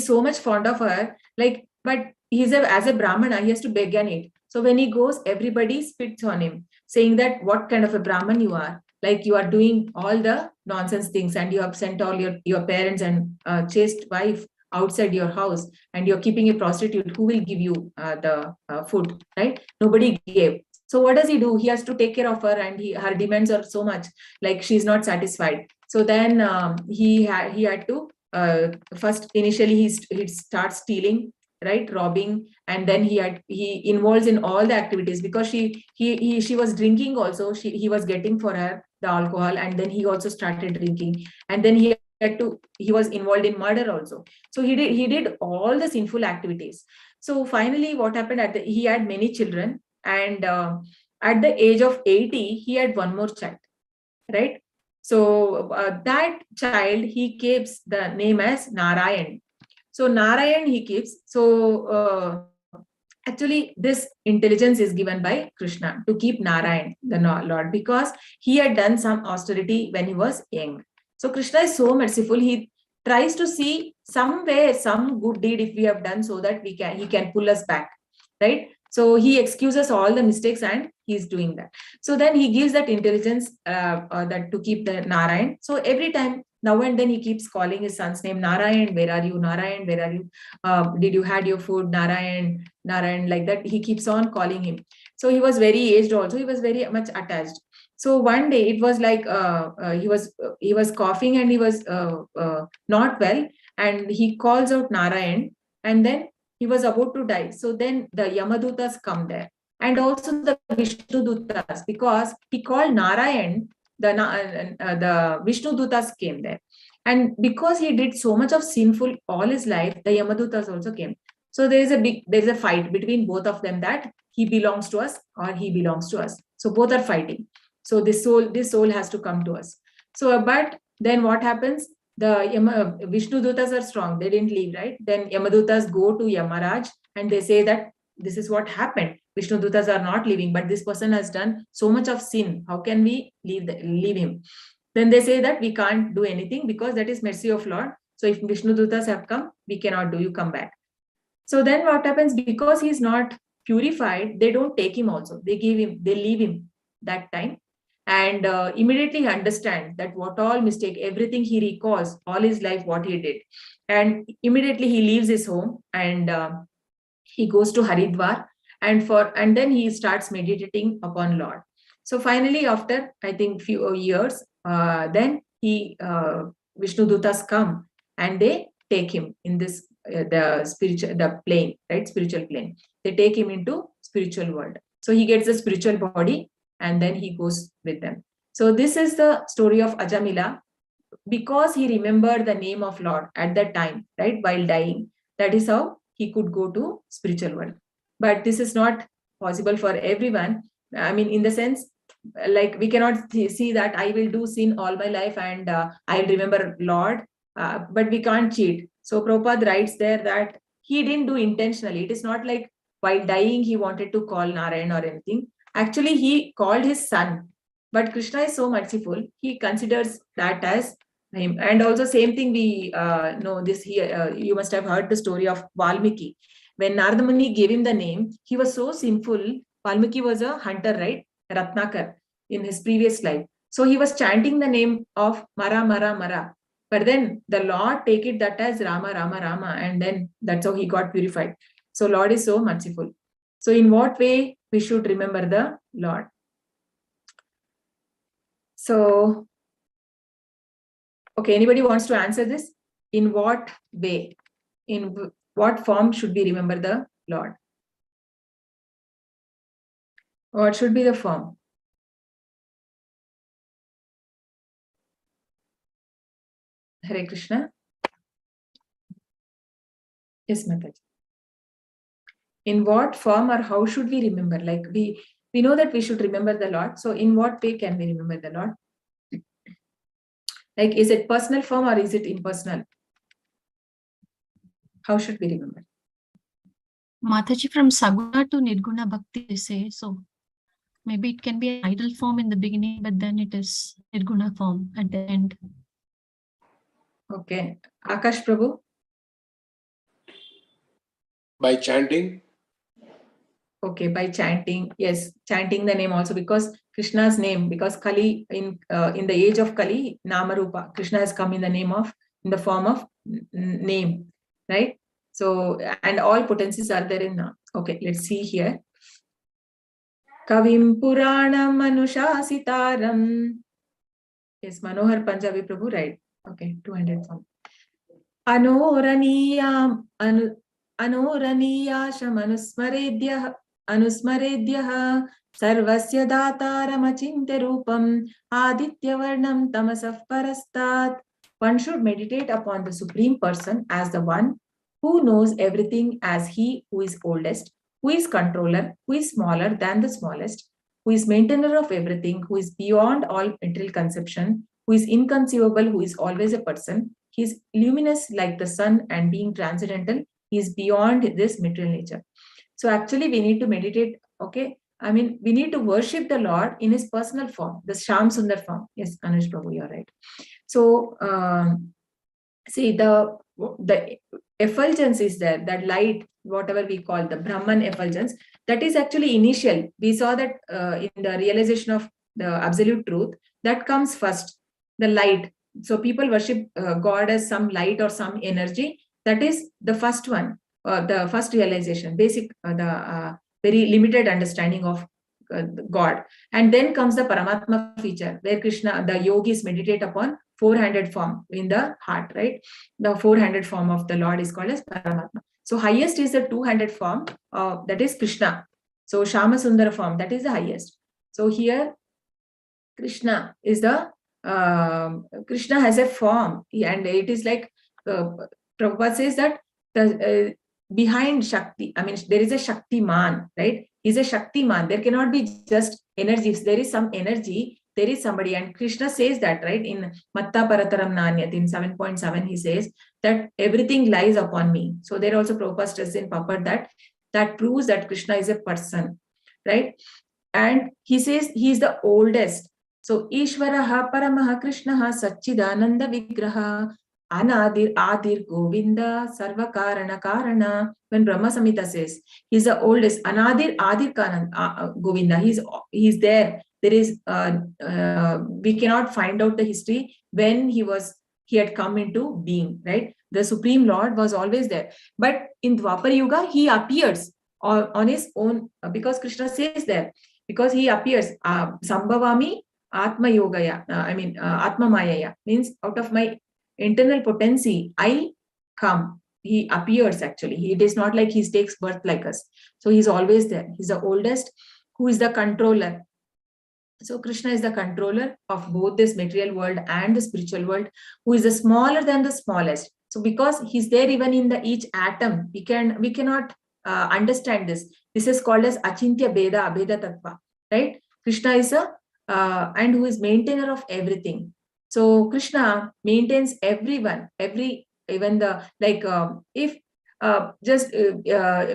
so much fond of her, like, but as a Brahmana, he has to beg and eat. So when he goes, everybody spits on him, saying that what kind of a Brahman you are, like you are doing all the nonsense things, and you have sent all your parents and chaste wife outside your house, and you're keeping a prostitute. Who will give you the food, right? Nobody gave. So what does he do? He has to take care of her, and her demands are so much, like she's not satisfied. So then he had to first, initially he starts stealing, right, robbing, and then he involves in all the activities, because she was drinking also. He was getting for her the alcohol, and then he also started drinking, and then he was involved in murder also. So he did all the sinful activities. So finally, what happened? He had many children, and at the age of 80, he had one more child, right? So that child, he keeps the name as Narayan. So Narayan he keeps. So actually, this intelligence is given by Krishna to keep Narayan, the Lord, because he had done some austerity when he was young. So Krishna is so merciful. He tries to see somewhere some good deed if we have done, so that he can pull us back, right? So he excuses all the mistakes, and he's doing that. So then he gives that intelligence that to keep the Narayan. So every time, now and then, he keeps calling his son's name, Narayan, where are you? Narayan, where are you? Did you had your food? Narayan, Narayan, like that. He keeps on calling him. So he was very aged also. He was very much attached. So one day it was like he was coughing, and he was not well, and he calls out Narayan, and then he was about to die. So then the Yamadutas come there, and also the Vishnu Dutas, because he called Narayan, the Vishnu Dutas came there. And because he did so much of sinful all his life, the Yamadutas also came. So there's a fight between both of them, that he belongs to us or he belongs to us. So both are fighting. So this soul has to come to us. So, but then what happens? The Vishnu Dutas are strong. They didn't leave, right? Then Yamadutas go to Yamaraj, and they say that this is what happened. Vishnu Dutas are not leaving, but this person has done so much of sin. How can we leave him? Then they say that we can't do anything, because that is mercy of Lord. So if Vishnu Dutas have come, we cannot do. You come back. So then what happens? Because he's not purified, they don't take him also. They leave him that time. And immediately he understands that what all mistake, everything he recalls, all his life, what he did. And immediately he leaves his home, and he goes to Haridwar, and then he starts meditating upon Lord. So finally, after I think few years, then Vishnu Dutas come, and they take him in this the plane, right? Spiritual plane. They take him into spiritual world. So he gets a spiritual body, and then he goes with them. So this is the story of Ajamila, because he remembered the name of Lord at that time, right? While dying. That is how he could go to spiritual world. But this is not possible for everyone. I mean, in the sense, like we cannot see that I will do sin all my life, and I'll remember Lord, but we can't cheat. So Prabhupada writes there that he didn't do intentionally. It is not like while dying he wanted to call Narayan or anything. Actually, he called his son. But Krishna is so merciful. He considers that as him. And also same thing we know this here. You must have heard the story of Valmiki. When Narada Muni gave him the name, he was so sinful. Valmiki was a hunter, right? Ratnakar in his previous life. So he was chanting the name of Mara, Mara, Mara. But then the Lord take it that as Rama, Rama, Rama. And then that's how he got purified. So Lord is so merciful. So in what way we should remember the Lord? So, okay, anybody wants to answer this? In what way? In what form should we remember the Lord? What should be the form? Hare Krishna. Yes, Mataji. In what form or how should we remember? Like we know that we should remember the Lord. So in what way can we remember the Lord? Like, is it personal form or is it impersonal? How should we remember? Mataji, from Saguna to Nirguna Bhakti, they say. So maybe it can be an idle form in the beginning, but then it is Nirguna form at the end. Okay. Akash Prabhu? By chanting. Okay, by chanting. Yes, chanting the name also, because Krishna's name, because Kali, in the age of Kali, Namarupa, Krishna has come in the form of name, right? So, and all potencies are there in Nam. Okay, let's see here. Kavim Puranam Anushasitaram. Yes, Manohar Punjabi Prabhu, right? Okay, 200 form. Anoraniyam Anoraniyashamanusmaredyah Anusmaredyah Sarvasya Dataramachintya Rupam Adityavarnam Tamasaf Parastat. One should meditate upon the Supreme Person as the one who knows everything, as he who is oldest, who is controller, who is smaller than the smallest, who is maintainer of everything, who is beyond all material conception, who is inconceivable, who is always a person. He is luminous like the sun and being transcendental. He is beyond this material nature. So actually we need to meditate, okay? I mean, we need to worship the Lord in his personal form, the Sham Sundar form. Yes, Anush Prabhu, you're right. So, see, the effulgence is there, that light, whatever we call the Brahman effulgence, that is actually initial. We saw that in the realization of the absolute truth, that comes first, the light. So people worship God as some light or some energy. That is the first one, the first realization, basic, the very limited understanding of God. And then comes the Paramatma feature, where Krishna, the yogis meditate upon four-handed form in the heart, right? The four-handed form of the Lord is called as Paramatma. So highest is the two-handed form, that is Krishna. So Shama Sundara form, that is the highest. So here Krishna is the Krishna has a form, and it is like Prabhupada says that the behind Shakti, I mean, there is a Shakti man, right? He's a Shakti man. There cannot be just energy. If there is some energy, there is somebody, and Krishna says that, right? In Matta Parataram Nanyat, in 7.7, he says that everything lies upon me. So there also Prabhupada stressed in Papad that proves that Krishna is a person, right? And he says he is the oldest. So Ishvaraha Paramaha Krishnaha Satchidananda Vigraha Anadir Adir Govinda Sarva Karana Karana. When Brahma Samhita says he's the oldest, Anadir Adir Karan Govinda, he's there. There is we cannot find out the history when he had come into being, right? The Supreme Lord was always there. But in Dwapar Yuga, he appears on his own, because Krishna says there, because he appears Sambhavami Atma Yogaya, Atma Mayaya, means out of my internal potency, I come. He appears actually. It is not like he takes birth like us. So he's always there. He's the oldest, who is the controller. So Krishna is the controller of both this material world and the spiritual world, who is the smaller than the smallest. So because he's there even in each atom, we cannot understand this. This is called as Achintya Beda, Abheda Tattva, right? Krishna is and who is maintainer of everything. So Krishna maintains everyone, even the, like, if just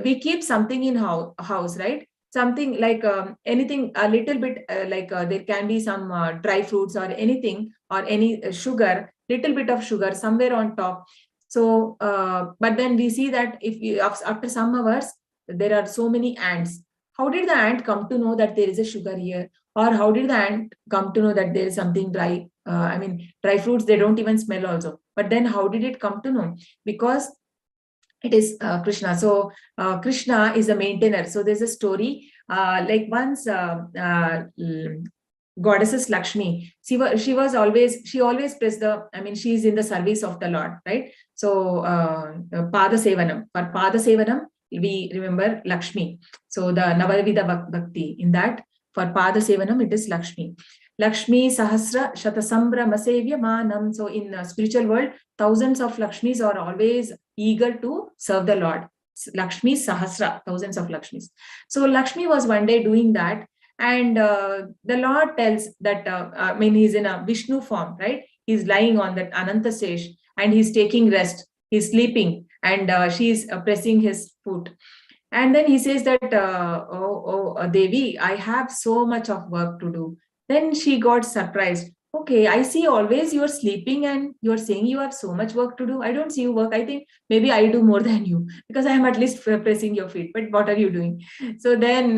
we keep something in house, right? Something like anything, a little bit, there can be some dry fruits or anything, or any sugar, little bit of sugar somewhere on top. So, but then we see that after some hours, there are so many ants. How did the ant come to know that there is a sugar here? Or how did the ant come to know that there is something dry? Dry fruits, they don't even smell also. But then how did it come to know? Because it is Krishna. So Krishna is a maintainer. So there's a story like once goddesses Lakshmi, she always prays she's in the service of the Lord, right? So Pada Sevanam, for Pada Sevanam, we remember Lakshmi. So the Navavida Bhakti, in that, for Pada Sevanam, it is Lakshmi. Lakshmi Sahasra Shatasambra Masevya Manam. So in spiritual world, thousands of Lakshmis are always eager to serve the Lord. Lakshmi Sahasra, thousands of Lakshmis. So Lakshmi was one day doing that, and the Lord tells that, he's in a Vishnu form, right? He's lying on that Ananta Sesh and he's taking rest, he's sleeping, and she's pressing his foot. And then he says that, Devi, I have so much of work to do. Then she got surprised. Okay, I see always you're sleeping and you're saying you have so much work to do. I don't see you work. I think maybe I do more than you because I am at least pressing your feet. But what are you doing? So then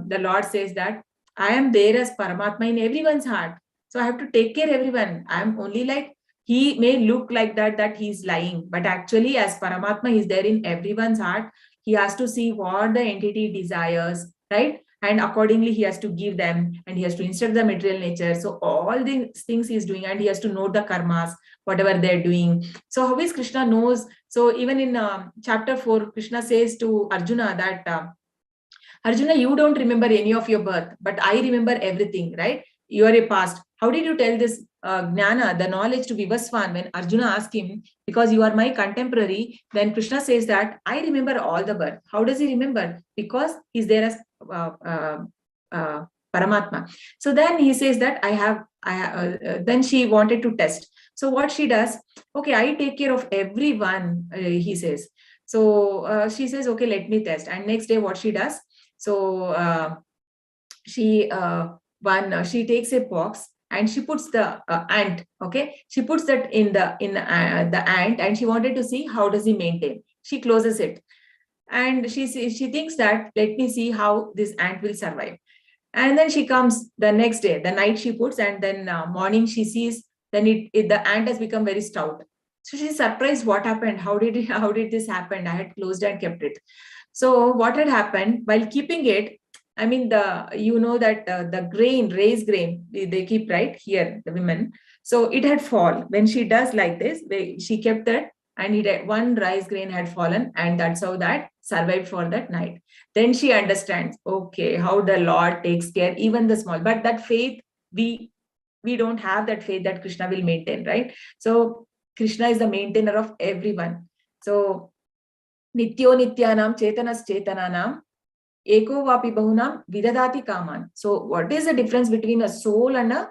the Lord says that I am there as Paramatma in everyone's heart. So I have to take care of everyone. I am only like, he may look like that he's lying, but actually as Paramatma, he's there in everyone's heart. He has to see what the entity desires, right? And accordingly, he has to give them, and he has to instruct the material nature. So all these things he's doing, and he has to note the karmas, whatever they're doing. So how is Krishna knows? So even in chapter 4, Krishna says to Arjuna that, Arjuna, you don't remember any of your birth, but I remember everything, right? You are a past. How did you tell this Gnana, the knowledge to Vivaswan, when Arjuna asked him, because you are my contemporary? Then Krishna says that I remember all the birth. How does he remember? Because he's there as Paramatma. So then he says that then she wanted to test. So what she does, okay, I take care of everyone, he says. So she says, okay, let me test. And next day what she does, so she takes a box and she puts the ant. Okay, she puts that in the ant, and she wanted to see how does he maintain. She closes it, and she thinks that, let me see how this ant will survive. And then she comes the next day, the night she puts, and then morning she sees, then the ant has become very stout. So she's surprised, what happened? How did this happen? I had closed and kept it. So what had happened while keeping it, I mean, the grain, raised grain, they keep right here, the women. So it had fallen. When she does like this, she kept that, and one rice grain had fallen, and that's how that survived for that night. Then she understands, okay, how the Lord takes care, even the small. But that faith, we don't have that faith that Krishna will maintain, right? So Krishna is the maintainer of everyone. So Nityo Nityanam Chetanas Chetananam Eko Vapi Bahunam Vidadati Kaman. So what is the difference between a soul and a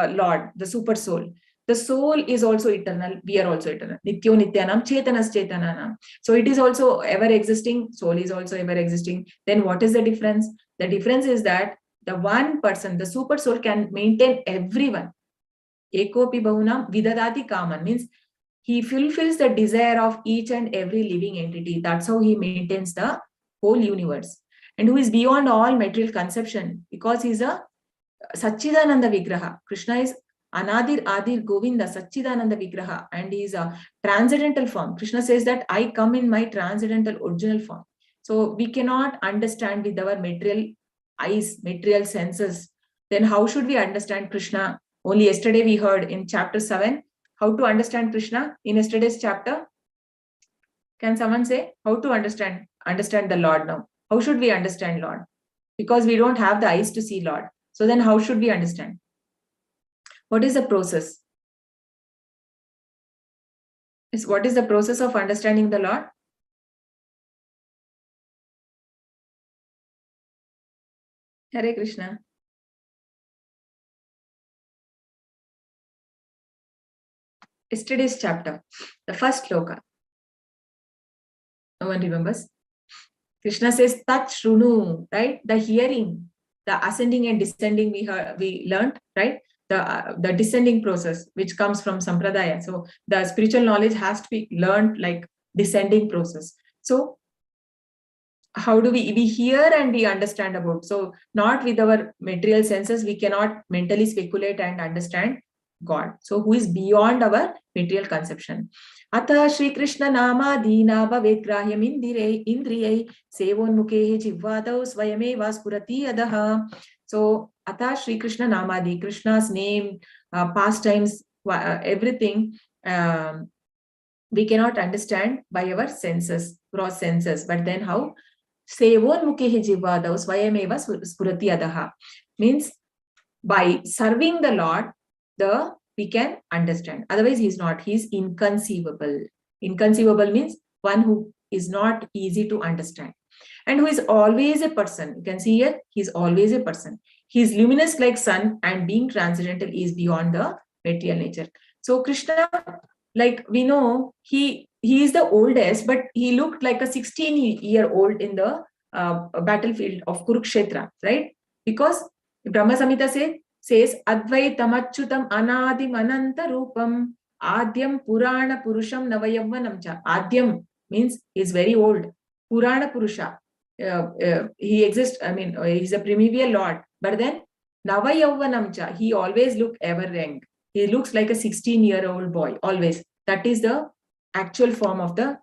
Lord, the super soul? The soul is also eternal. We are also eternal. Nityo Nityanam Chetanas Chetananam. So it is also ever existing. Soul is also ever existing. Then what is the difference? The difference is that the one person, the super soul, can maintain everyone. Ekopi Bahunam Vidadati Kaman means he fulfills the desire of each and every living entity. That's how he maintains the whole universe. And who is beyond all material conception, because he's a Satchidananda Vigraha. Krishna is Anadir Adir Govinda Satchidananda Vigraha, and he is a transcendental form. Krishna says that I come in my transcendental original form. So we cannot understand with our material eyes, material senses. Then how should we understand Krishna? Only yesterday we heard in chapter 7 how to understand Krishna in yesterday's chapter. Can someone say how to understand the Lord now? How should we understand Lord? Because we don't have the eyes to see Lord. So then how should we understand? What is the process? What is the process of understanding the Lord? Hare Krishna. Yesterday's chapter, the first sloka. No one remembers? Krishna says, Tat Shrunu, right? The hearing, the ascending and descending we learned, right? The descending process, which comes from Sampradaya. So the spiritual knowledge has to be learned like descending process. So how do we hear and we understand about? So not with our material senses, we cannot mentally speculate and understand God. So who is beyond our material conception. Atha Shri Krishna Namadina Bhavet Grahyam Indriyai Sevonmukhe Jivvadau Swayameva Spurati Adaha. So Atha Shri Krishna Namadi, Krishna's name, pastimes, everything we cannot understand by our senses, gross senses. But then how? Sevonmukhe Jivvadau Swayameva Spurati Adaha means by serving the Lord, we can understand. Otherwise, he's not. He's inconceivable. Inconceivable means one who is not easy to understand. And who is always a person. You can see here, he's always a person. He's luminous like sun, and being transcendental is beyond the material nature. So Krishna, like we know, he is the oldest, but he looked like a 16-year-old in the battlefield of Kurukshetra, right? Because Brahma Samhita says Advaitam Achyutam Anadim Ananta Rupam Adyam Purana Purusham Navayavvanam cha. Adyam means he's very old. Purana Purusha. He exists, I mean, he's a primordial Lord. But then Navayavvanam cha, he always look ever young. He looks like a 16-year-old boy, always. That is the actual form of the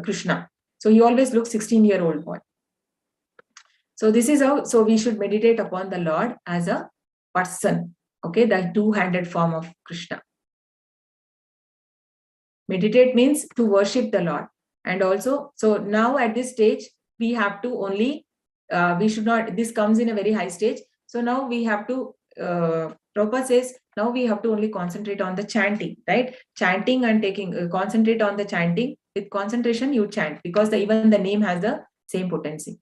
Krishna. So he always looks 16-year-old boy. So this is how, so we should meditate upon the Lord as a person, okay, the two-handed form of Krishna. Meditate means to worship the Lord. And also, so now at this stage, we have to only, we should not, this comes in a very high stage. So now we have to, Prabhupada says, now we have to only concentrate on the chanting, right? Chanting and taking, concentrate on the chanting. With concentration, you chant, because even the name has the same potency.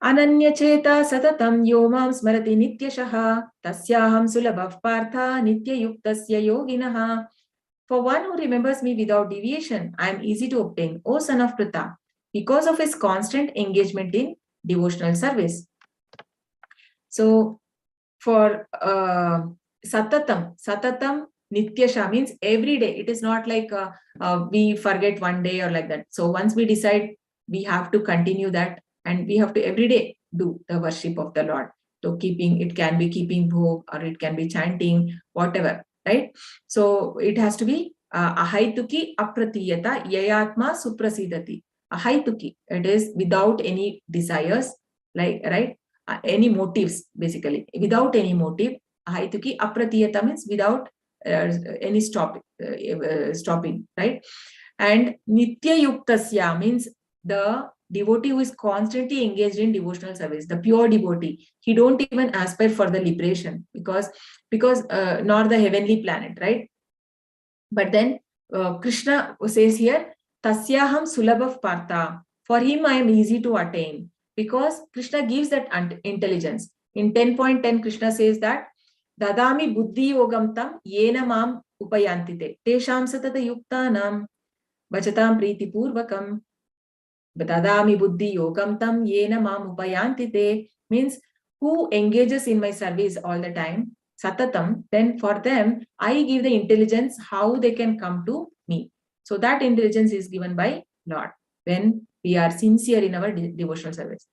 Ananyacheta satatam yomam smarati nityashaha tasyaham sulabhav partha nityayuktasya yoginaha. For one who remembers me without deviation, I am easy to obtain, O son of Pritha, because of his constant engagement in devotional service. So for satatam nityasha means every day. It is not like we forget one day or like that. So once we decide, we have to continue that. And we have to every day do the worship of the Lord. So keeping, it can be keeping bhog, or it can be chanting, whatever, right? So it has to be ahaituki apratiyata yayatma suprasidati. Ahaituki, it is without any desires, like, right? Any motives, basically. Without any motive. Ahaituki apratiyata means without any stopping, right? And nityayuktasya means the devotee who is constantly engaged in devotional service, the pure devotee. He don't even aspire for the liberation, because nor the heavenly planet, right? But then Krishna says here, tasyaham sulabhav partha. For him I am easy to attain, because Krishna gives that intelligence. In 10.10, Krishna says that dadami buddhi yogam tam yena mam upayantite tesham satata yuktanam vachatam priti purvakam. Dadami buddhi yogam tam yena mam upayantite means who engages in my service all the time, satatam, then for them I give the intelligence how they can come to me. So that intelligence is given by Lord when we are sincere in our devotional service.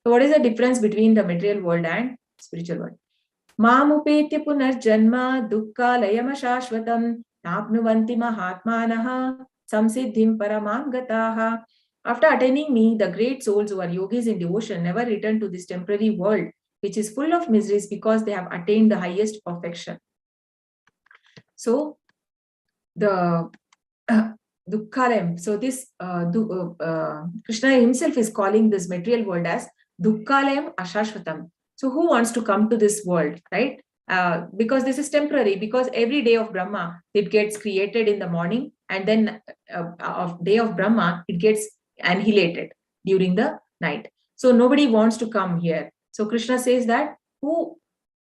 So what is the difference between the material world and spiritual world? Mam upetya punarjanma dukkha layama shashvatam napnuvanti mahatmanaha samsiddhim paramam gataha. After attaining me, the great souls who are yogis in devotion never return to this temporary world, which is full of miseries, because they have attained the highest perfection. So, the Dukkhalayam. So, this Krishna himself is calling this material world as Dukkhalayam Ashashvatam. So, who wants to come to this world, right? Because this is temporary, because every day of Brahma, it gets created in the morning, and then of day of Brahma, it gets annihilated during the night. So nobody wants to come here. So Krishna says that who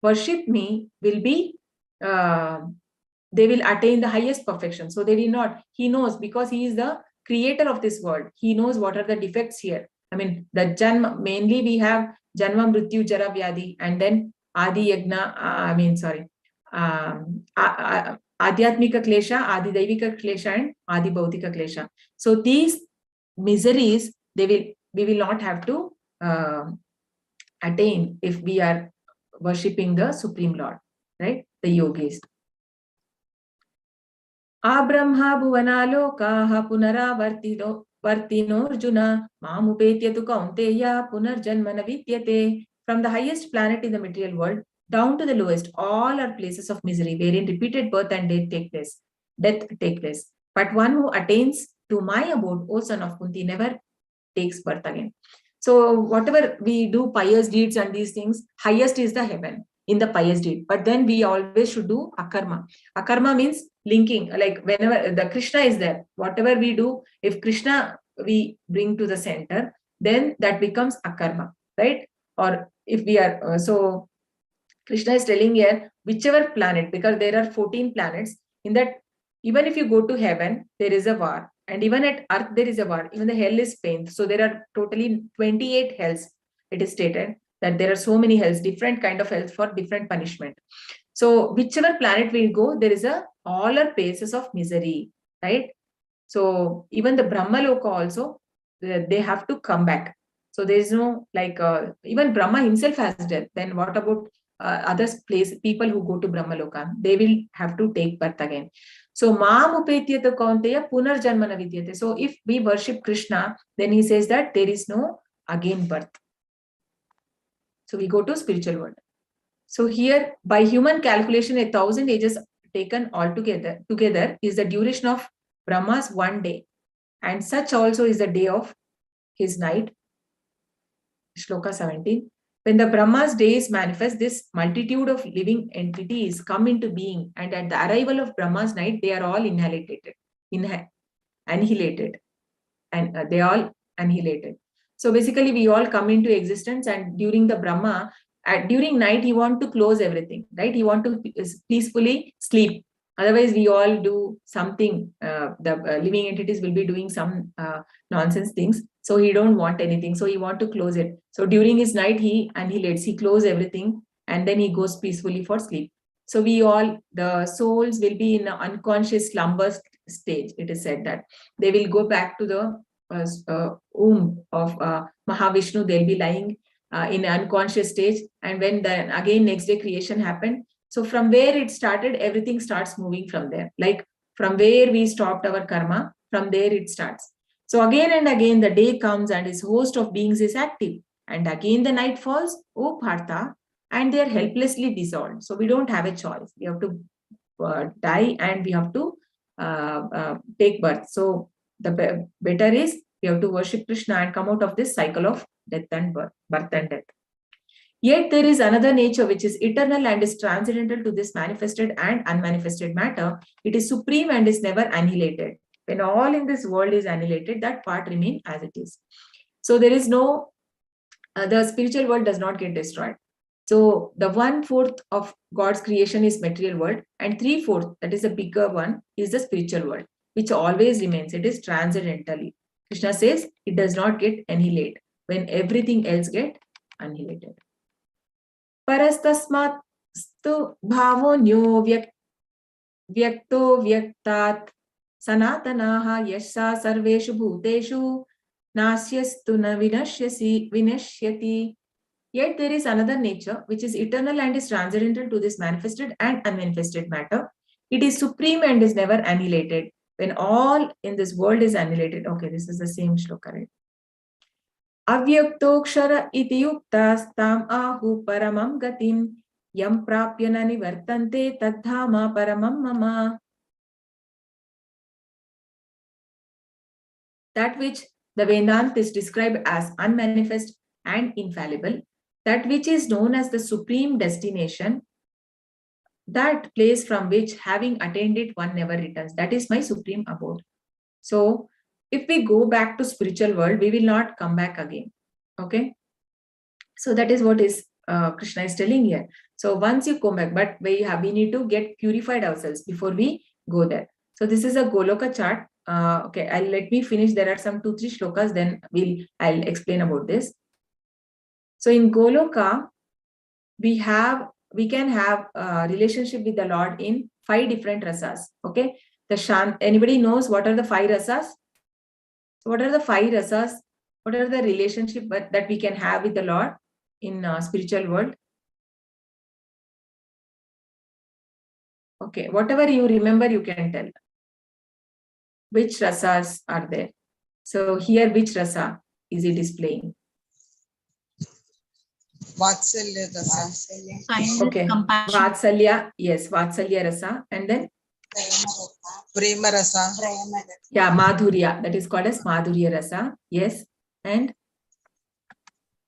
worship me will be, they will attain the highest perfection. So they will not, he knows, because he is the creator of this world. He knows what are the defects here. I mean, the Janma, mainly we have Janma, Mrityu, Jara, Vyadi, and then Adi Yagna, Adhyatmika Klesha, Adi Daivika Klesha, and Adi Bhautika Klesha. So these miseries, we will not have to attain if we are worshipping the Supreme Lord, right? The yogis. Abrahma bhuvanalokaha punaravartino Arjuna mamupetya tu kaunteya punarjanmana vidyate. From the highest planet in the material world down to the lowest, all are places of misery wherein repeated birth and death take place. But one who attains to my abode, O son of Kunti, never takes birth again. So whatever we do pious deeds and these things, highest is the heaven in the pious deed. But then we always should do akarma. Akarma means linking, like whenever the Krishna is there, whatever we do, if Krishna we bring to the center, then that becomes akarma, right? Or if we are, so Krishna is telling here, whichever planet, because there are 14 planets, in that, even if you go to heaven, there is a war. And even at earth, there is a war. Even the hell is pain. So there are totally 28 hells. It is stated that there are so many hells, different kind of hells for different punishment. So whichever planet we go, there is all are places of misery, right? So even the Brahma Loka also, they have to come back. So there is no like even Brahma himself has death. Then what about other people who go to Brahma Loka? They will have to take birth again. So Maam Upetyata Kaunteya Punarjanmana Vidyate. So if we worship Krishna, then he says that there is no again birth. So we go to spiritual world. So here, by human calculation, 1,000 ages taken all together is the duration of Brahma's one day. And such also is the day of his night. Shloka 17. When the Brahma's days manifest, this multitude of living entities come into being, and at the arrival of Brahma's night, they are all annihilated, and they all annihilated. So basically, we all come into existence, and during the Brahma, during night, he want to close everything, right? He want to peacefully sleep. Otherwise, we all do something. The living entities will be doing some nonsense things. So he don't want anything. So he want to close it. So during his night, he annihilates, he close everything, and then he goes peacefully for sleep. So we all, the souls will be in an unconscious slumber stage. It is said that they will go back to the womb of Mahavishnu. They'll be lying in an unconscious stage. And when then again next day creation happened, so from where it started, everything starts moving from there. Like from where we stopped our karma, from there it starts. So again and again the day comes and his host of beings is active. And again the night falls, O Partha, and they are helplessly dissolved. So we don't have a choice. We have to die and we have to take birth. So the better is we have to worship Krishna and come out of this cycle of death and birth and death. Yet there is another nature which is eternal and is transcendental to this manifested and unmanifested matter. It is supreme and is never annihilated. When all in this world is annihilated, that part remains as it is. So there is no, the spiritual world does not get destroyed. So the 1/4 of God's creation is material world, and 3/4, that is the bigger one, is the spiritual world, which always remains. It is transcendentally. Krishna says it does not get annihilated when everything else get annihilated. Parastasmat stu bhavonyo vyakto vyaktat sanatanaha yasha sarveshu bhuteshu nasyastu na vinashyati. Yet there is another nature which is eternal and is transcendental to this manifested and unmanifested matter. It is supreme and is never annihilated. When all in this world is annihilated. Okay, this is the same shloka, right? Avyaktoksara iti yuktastam ahu paramam gatim yam prapya na nivartante tadhama paramam mama. That which the Vedantas describe as unmanifest and infallible, that which is known as the supreme destination, that place from which having attained it one never returns. That is my supreme abode. So if we go back to spiritual world, we will not come back again. Okay. So that is what is Krishna is telling here. So once you come back, but we need to get purified ourselves before we go there. So this is a Goloka chart. Okay, let me finish. There are some 2-3 shlokas, then I'll explain about this. So in Goloka, we can have a relationship with the Lord in 5 different rasas. Okay, anybody knows what are the 5 rasas? So what are the 5 rasas? What are the relationship that we can have with the Lord in spiritual world? Okay, whatever you remember, you can tell. which rasas are there. So here, which rasa is he displaying? Vatsalya rasa. Kindness, Okay, compassion. Vatsalya, yes, Vatsalya rasa. And then, Prema rasa. yeah, Madhurya, that is called as Madhurya rasa. Yes, and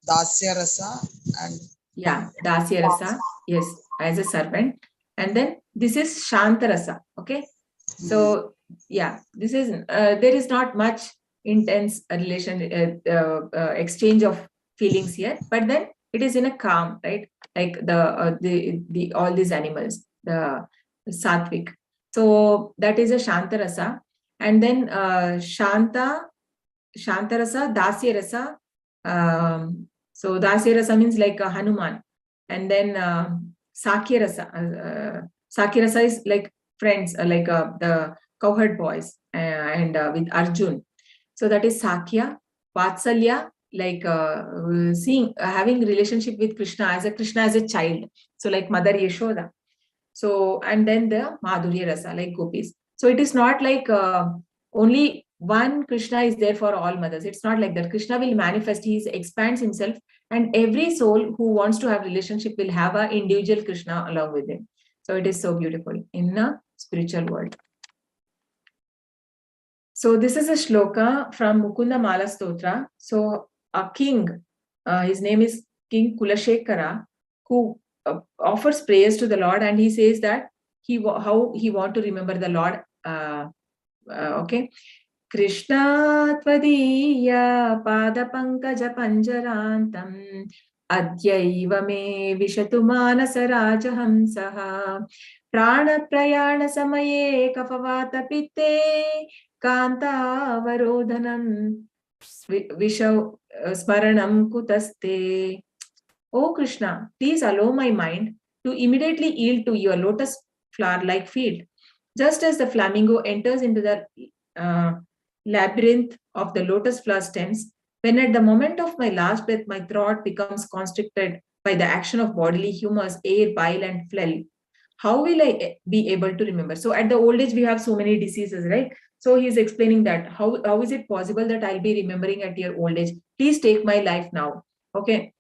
Dasya rasa and yeah, Dasya rasa, yes, as a servant. And then this is Shanta rasa, okay? So yeah, this is, there is not much intense exchange of feelings here, but then it is in a calm, right? Like the all these animals, the sattvic. So that is a Shanta rasa. And then Shanta rasa, Dasya rasa. So Dasya rasa means like a Hanuman. And then Sakya rasa. Sakya rasa is like friends, like the cowherd boys and with Arjun. So that is Sakya. Vatsalya, like having relationship with Krishna as a child. So like Mother Yashoda. So, and then the Madhurya rasa, like gopis. So it is not like only one Krishna is there for all mothers. It's not like that. Krishna will manifest, he expands himself, and every soul who wants to have relationship will have an individual Krishna along with him. So it is so beautiful in a spiritual world. So this is a shloka from Mukunda Mala Stotra. So a king, his name is King Kulashekara, who offers prayers to the Lord, and he says that how he want to remember the Lord. Okay. Krishna tvadiya pada pankaja panjarantam adyaiva me vishatu manasa rajahamsaha prana prayana samaye kapavata pitte kanta varodhanam vishav smaranam kutaste. O Krishna, please allow my mind to immediately yield to your lotus flower-like field. Just as the flamingo enters into the labyrinth of the lotus flower stems, when at the moment of my last breath, my throat becomes constricted by the action of bodily humors, air, bile, and phlegm, how will I be able to remember? So at the old age, we have so many diseases, right? So he's explaining that. How is it possible that I'll be remembering at your old age? Please take my life now. Okay.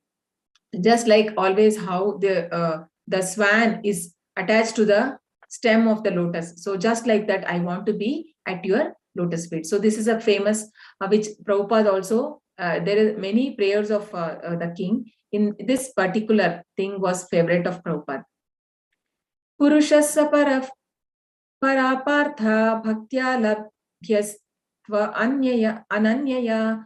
Just like always, how the swan is attached to the stem of the lotus. So just like that, I want to be at your lotus feet. So this is a famous, which Prabhupada also, there are many prayers of the king. In this particular thing was favorite of Prabhupada. Purushasya parapartha bhaktya labhyastva ananyaya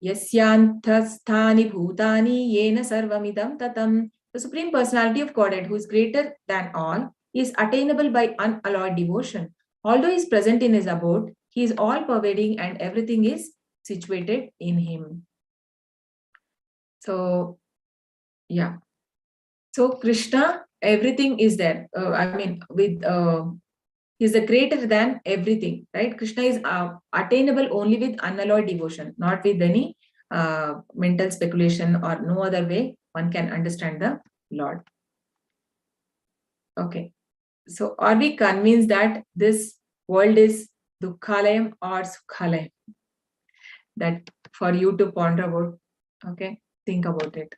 Yasyanthasthani bhutani yena sarvamidam tatam. The Supreme Personality of Godhead, who is greater than all, is attainable by unalloyed devotion. Although he is present in his abode, he is all-pervading and everything is situated in him. So, yeah. So Krishna, everything is there. He is the greater than everything, right? Krishna is attainable only with unalloyed devotion, not with any mental speculation or no other way one can understand the Lord. Okay. So are we convinced that this world is Dukkhalayam or Sukhalayam? That for you to ponder about, okay? Think about it.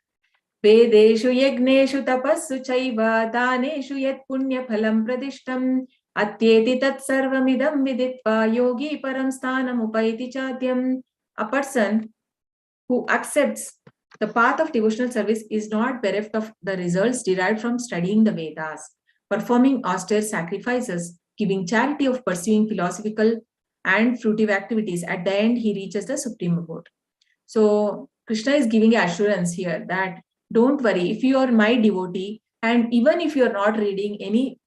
Vedeshu yagneshu tapassu chaiva daneshu yat punya phalam pradishtam atyeti tat sarvamidam viditva yogi param sthanam upaiti chadyam. A person who accepts the path of devotional service is not bereft of the results derived from studying the Vedas, performing austere sacrifices, giving charity, of pursuing philosophical and fruitive activities. At the end, he reaches the supreme abode. So Krishna is giving assurance here that don't worry, if you are my devotee, and even if you are not reading any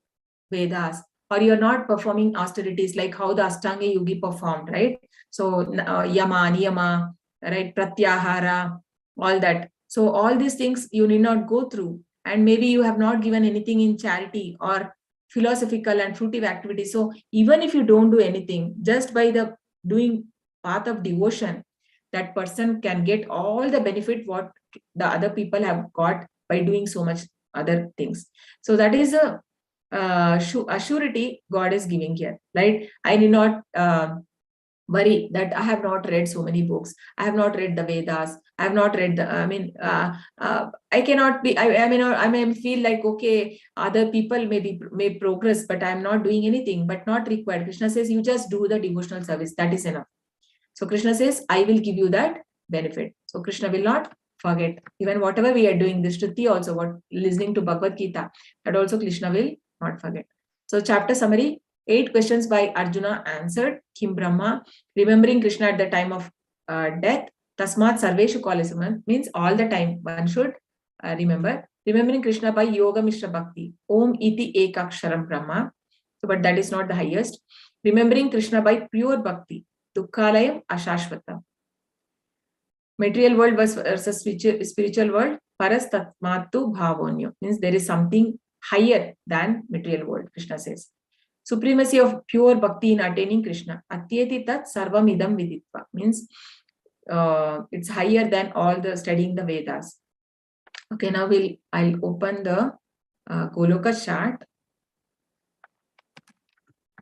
Vedas, or you are not performing austerities like how the Ashtanga Yogi performed, right? So Yama, Niyama, right? Pratyahara, all that. So all these things you need not go through. And maybe you have not given anything in charity or philosophical and fruitive activities. So even if you don't do anything, just by the doing path of devotion, that person can get all the benefit what the other people have got by doing so much other things. So that is a surety God is giving here, right? I need not worry that I have not read so many books, I have not read the Vedas, I have not read the, I cannot be, I may feel like, okay, other people may progress, but I'm not doing anything, but not required. Krishna says, you just do the devotional service, that is enough. So Krishna says, I will give you that benefit. So Krishna will not forget. Even whatever we are doing, this Shruti also, what listening to Bhagavad Gita, that also Krishna will not forget. So chapter summary, 8 questions by Arjuna answered. Kim Brahma, remembering Krishna at the time of death. Tasmat Sarveshu Kalasaman, means all the time one should remember. Remembering Krishna by Yoga Mishra Bhakti. Om Iti Ekaksharam Brahma. So, but that is not the highest. Remembering Krishna by pure Bhakti. Dukkalayam Ashashvata. Material world versus spiritual world. Paras Tatmatu Bhavonyo, means there is something higher than material world, Krishna says. Supremacy of pure bhakti in attaining Krishna. Atyeti tat sarvam idam viditva, means it's higher than all the studying the Vedas. Okay, now I'll open the Goloka chart.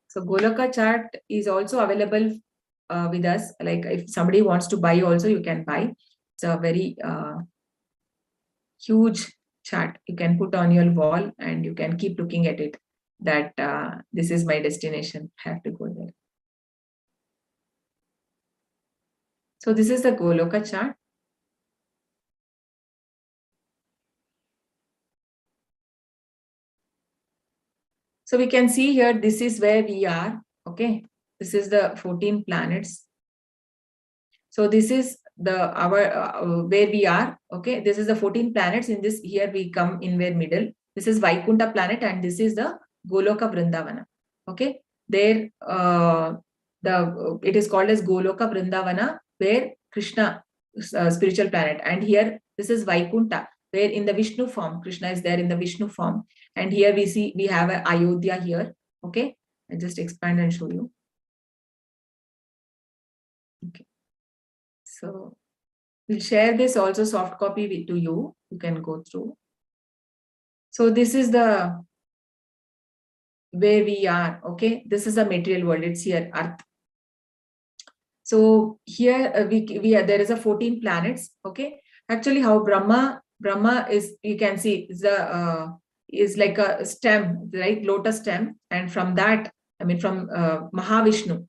So Goloka chart is also available with us. Like if somebody wants to buy also, you can buy. It's a very huge chart. You can put on your wall and you can keep looking at it. That this is my destination. I have to go there. So this is the Goloka chart. So we can see here, this is where we are. Okay, this is the 14 planets. So this is the where we are. Okay, this is the 14 planets. In this, here we come in where middle. This is Vaikunta planet, and this is the Goloka Vrindavana. Okay, there it is called as Goloka Vrindavana, where Krishna spiritual planet, and here this is Vaikunta, where in the Vishnu form, Krishna is there in the Vishnu form, and here we have a Ayodhya here. Okay, I just expand and show you. Okay, so we'll share this also soft copy to you. You can go through. So this is the where we are. Okay, this is the material world. It's here, Earth. So here there is a 14 planets. Okay, actually how Brahma is, you can see, is like a stem, right? Lotus stem, and from that, I mean from Mahavishnu.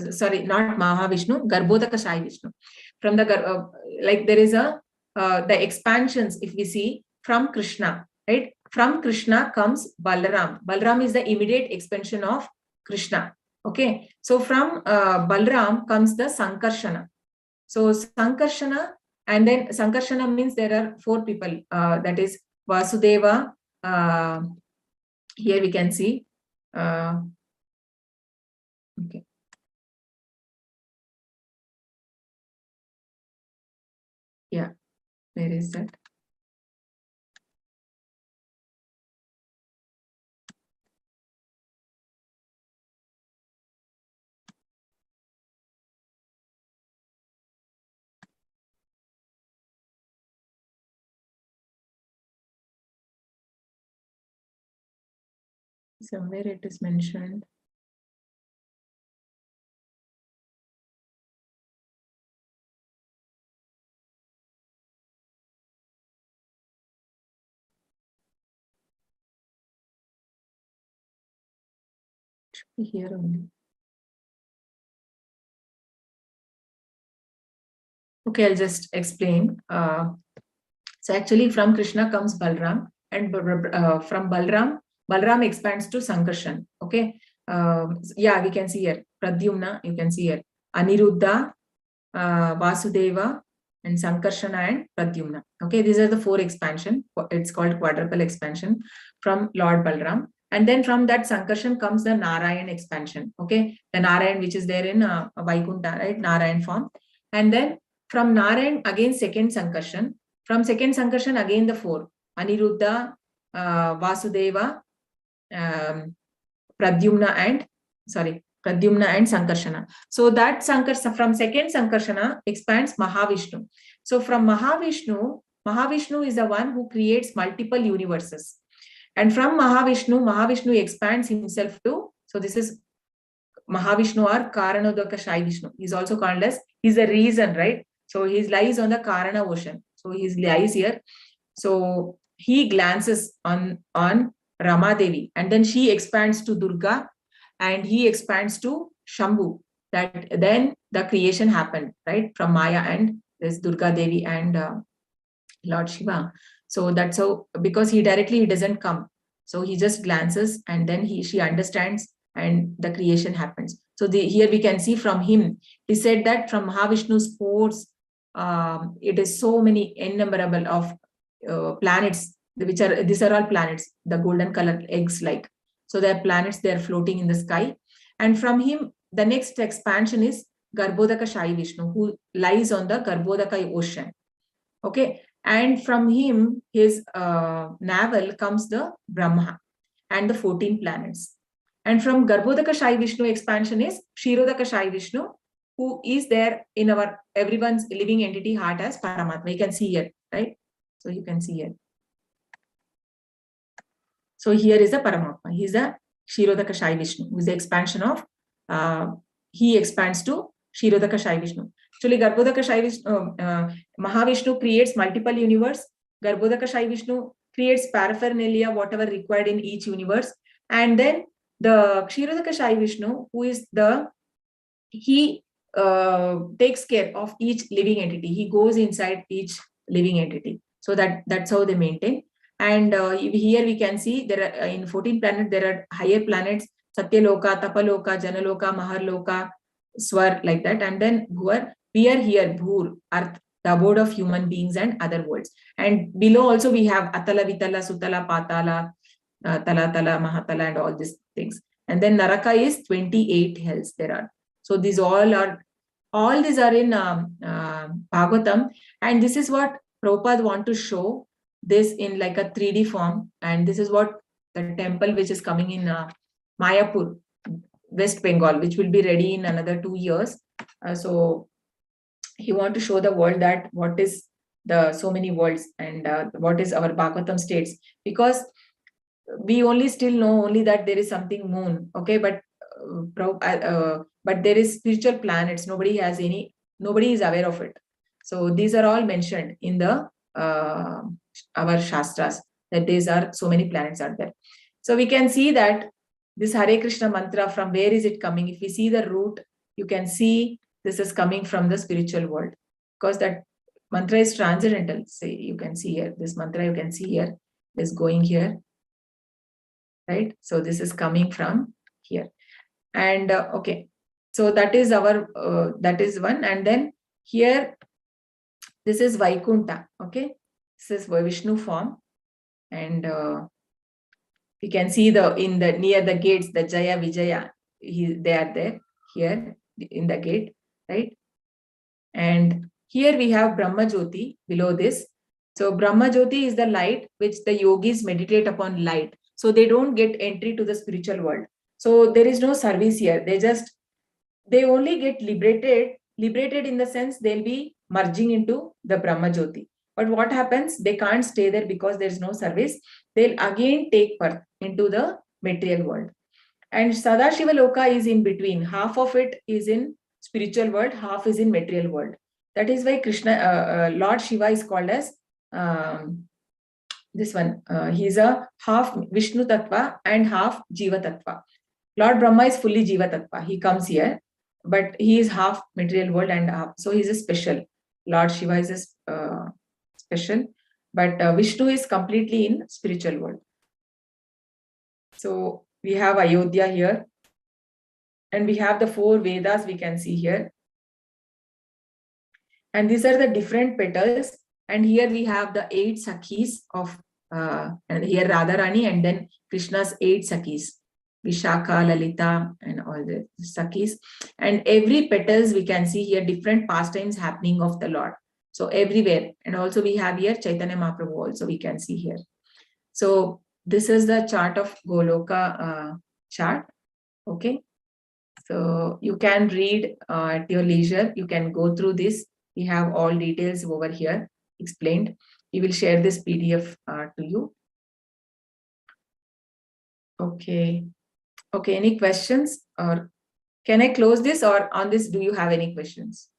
Sorry, not Mahavishnu, Garbhodaka Shai Vishnu. From the like there is a the expansions. If we see from Krishna, right? From Krishna comes Balaram. Balaram is the immediate expansion of Krishna. Okay, so from Balaram comes the Sankarshana. So Sankarshana, and then Sankarshana means there are 4 people. That is Vasudeva. Here we can see. Okay. Yeah, where is that? Somewhere it is mentioned. Should be here only. Okay, I'll just explain. So actually from Krishna comes Balaram, and from Balaram expands to Sankarshan. Okay, yeah, we can see here Pradyumna, you can see here Aniruddha, Vasudeva, and Sankarshana and Pradyumna. Okay, these are the 4 expansion. It's called quadruple expansion from Lord Balaram. And then from that Sankarshan comes the Narayan expansion. Okay, the Narayan which is there in Vaikunta, right? Narayan form. And then from Narayan again second Sankarshan. From second Sankarshan again the 4. Aniruddha, Vasudeva, Pradyumna and Sankarshana. So that Sankarsana, from second Sankarsana expands Mahavishnu. So from Mahavishnu is the one who creates multiple universes. And from Mahavishnu expands himself to, so this is Mahavishnu or Karanodaka Shai Vishnu. He's also called as, he's the reason, right? So he lies on the Karana ocean. So he lies here. So he glances on Rama Devi, and then she expands to Durga, and he expands to Shambhu. That then the creation happened, right? From Maya and this Durga Devi and Lord Shiva. So that's how, because he doesn't come. So he just glances, and then she understands, and the creation happens. So here we can see from him, he said that from Mahavishnu's pores, it is so many innumerable of planets, these are all planets, the golden color eggs like. So they are planets, they are floating in the sky. And from him, the next expansion is Garbhodaka Shai Vishnu, who lies on the Garbhodaka ocean. Okay. And from him, his navel comes the Brahma and the 14 planets. And from Garbhodaka Shai Vishnu expansion is Kshirodaka Shai Vishnu, who is there in our everyone's living entity heart as Paramatma. You can see here, right? So you can see here. So here is the Paramatma. He is the Kshirodaka Shai Vishnu, who is the expansion of, he expands to Kshirodaka Shai Vishnu. Actually, Garbhodaka Shai Vishnu, Mahavishnu creates multiple universe. Garbhodaka Shai Vishnu creates paraphernalia, whatever required in each universe. And then the Kshirodaka Shai Vishnu, who is he takes care of each living entity. He goes inside each living entity. So that's how they maintain. And here we can see there are in 14 planets, there are higher planets, Satyaloka, Tapaloka, Janaloka, Maharloka, Swar, like that. And then Bhuvar, we are here, Bhur, Earth, the abode of human beings and other worlds. And below also we have Atala, Vitala, Sutala, Patala, Talatala, Mahatala, and all these things. And then Naraka is 28 hells there are. So these all these are in Bhagavatam. And this is what Prabhupada want to show this in like a 3D form. And this is what the temple which is coming in Mayapur, West Bengal, which will be ready in another 2 years. So he want to show the world that what is the so many worlds and what is our Bhagavatam states, because we only still know only that there is something moon, okay, but there is spiritual planets. Nobody is aware of it. So these are all mentioned in the our Shastras, that these are so many planets are there. So we can see that this Hare Krishna mantra, from where is it coming? If we see the root, you can see this is coming from the spiritual world, because that mantra is transcendental. Say, you can see here, this mantra you can see here is going here, right? So this is coming from here. And okay, so that is our that is one. And then here this is Vaikunta, okay, this is Vishnu form. And we can see near the gates, the Jaya Vijaya, they are there here in the gate, right? And here we have Brahma Jyoti below this. So Brahma Jyoti is the light which the yogis meditate upon light. So they don't get entry to the spiritual world. So there is no service here. They only get liberated in the sense they'll be merging into the Brahma Jyoti. But what happens? They can't stay there because there's no service. They'll again take birth into the material world. And Sadashiva Loka is in between. Half of it is in spiritual world, half is in material world. That is why Lord Shiva is called as this one. He's a half Vishnu Tattva and half Jiva Tattva. Lord Brahma is fully Jiva Tattva. He comes here, but he is half material world and half. So he's a special. Lord Shiva is a special, but Vishnu is completely in spiritual world. So we have Ayodhya here, and we have the 4 Vedas we can see here. And these are the different petals. And here we have the 8 Sakhis of, and here Radharani, and then Krishna's 8 Sakhis, Vishakha, Lalita, and all the Sakhis. And every petals we can see here different pastimes happening of the Lord. So everywhere. And also we have here Chaitanya Mahaprabhu also we can see here. So this is the chart of Goloka chart. Okay. So you can read at your leisure. You can go through this. We have all details over here explained. We will share this PDF to you. Okay. Okay. Any questions or Can I close this, or on this, do you have any questions?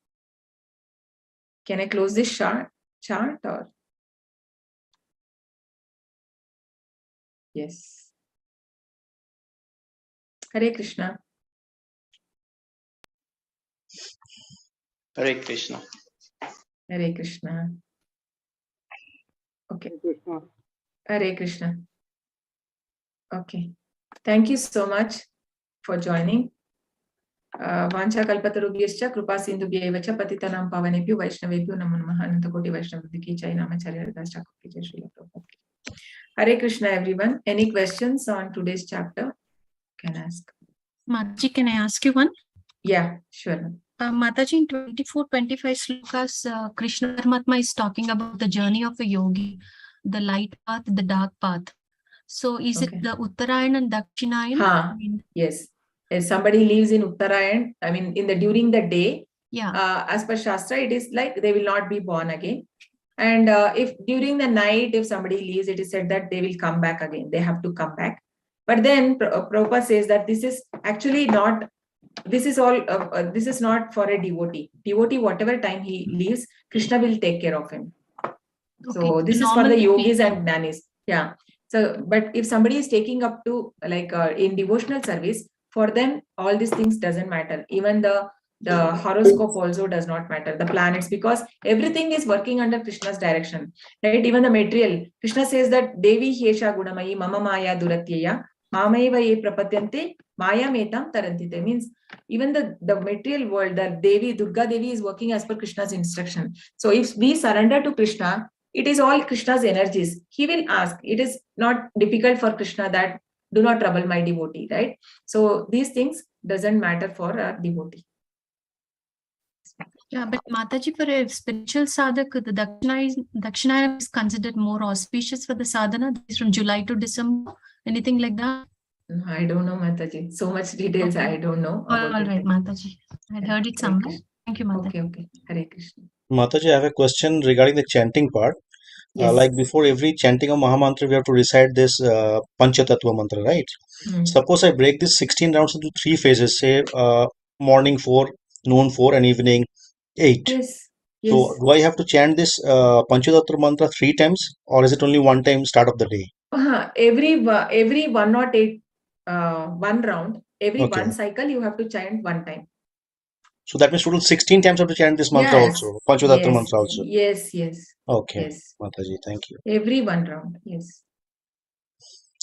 Can I close this chart or? Yes. Hare Krishna. Hare Krishna. Hare Krishna. Okay. Hare Krishna. Okay. Thank you so much for joining. Vancha kalpatarubhyascha kripa sindhubhyaiva cha patitanam pavanebhyo vaishnavebhyo namo namaha anantakoti vaishnavadiki chai namacharya radhascha Jai Srila Prabhupada. Hare Krishna, everyone. Any questions on today's chapter? Can ask. Mataji, can I ask you one? Yeah, sure. Mataji, in 24-25 slokas, Krishna Paramatma is talking about the journey of a yogi, the light path, the dark path. So is Okay. it the Uttarayan and Dakshinayan? Ha. Yes. If somebody lives in Uttarayan, I mean, during the day, Yeah. as per Shastra, it is like they will not be born again. And if during the night, if somebody leaves, it is said that they will come back again. They have to come back. But then Prabhupada says that this is actually not, this is all, this is not for a devotee. Devotee, whatever time he leaves, Krishna will take care of him. So Okay, this the is for the normal yogis people. and gnanis. Yeah. So, but if somebody is taking up to like in devotional service, for them, all these things doesn't matter. Even the horoscope also does not matter. The planets, because everything is working under Krishna's direction, right? Even the material, Krishna says that Devi Hesha Gunamayi Mama Maya Duratyaya Mamayeva Ye Prapatyante Maya Metam Tarantite, means even the material world, the Devi, Durga Devi is working as per Krishna's instruction. So if we surrender to Krishna, it is all Krishna's energies. He will ask. It is not difficult for Krishna that do not trouble my devotee, right? So these things doesn't matter for a devotee. Yeah, but Mataji, for a spiritual sadhak, the Dakshinayana is considered more auspicious for the sadhana. That is from July to December. Anything like that? No, I don't know, Mataji. So much details Okay. I don't know All about right, it. Mataji. I heard it Hare somewhere. Krishna. Thank you, Mataji. Okay. Hare Krishna. Mataji, I have a question regarding the chanting part. Yes. Like before every chanting of Mahamantra, we have to recite this Panchatattva mantra, right? Suppose I break this 16 rounds into 3 phases, say morning 4, noon 4, and evening 8. Yes. So do I have to chant this Panchatattva mantra 3 times, or is it only one time start of the day? Every 108 one round, every Okay. one cycle, you have to chant one time. So that means total 16 times I have to chant this mantra Yes. also, Panchatattva mantra also. Yes. Okay, Yes. Mataji, thank you. Every one round. Yes.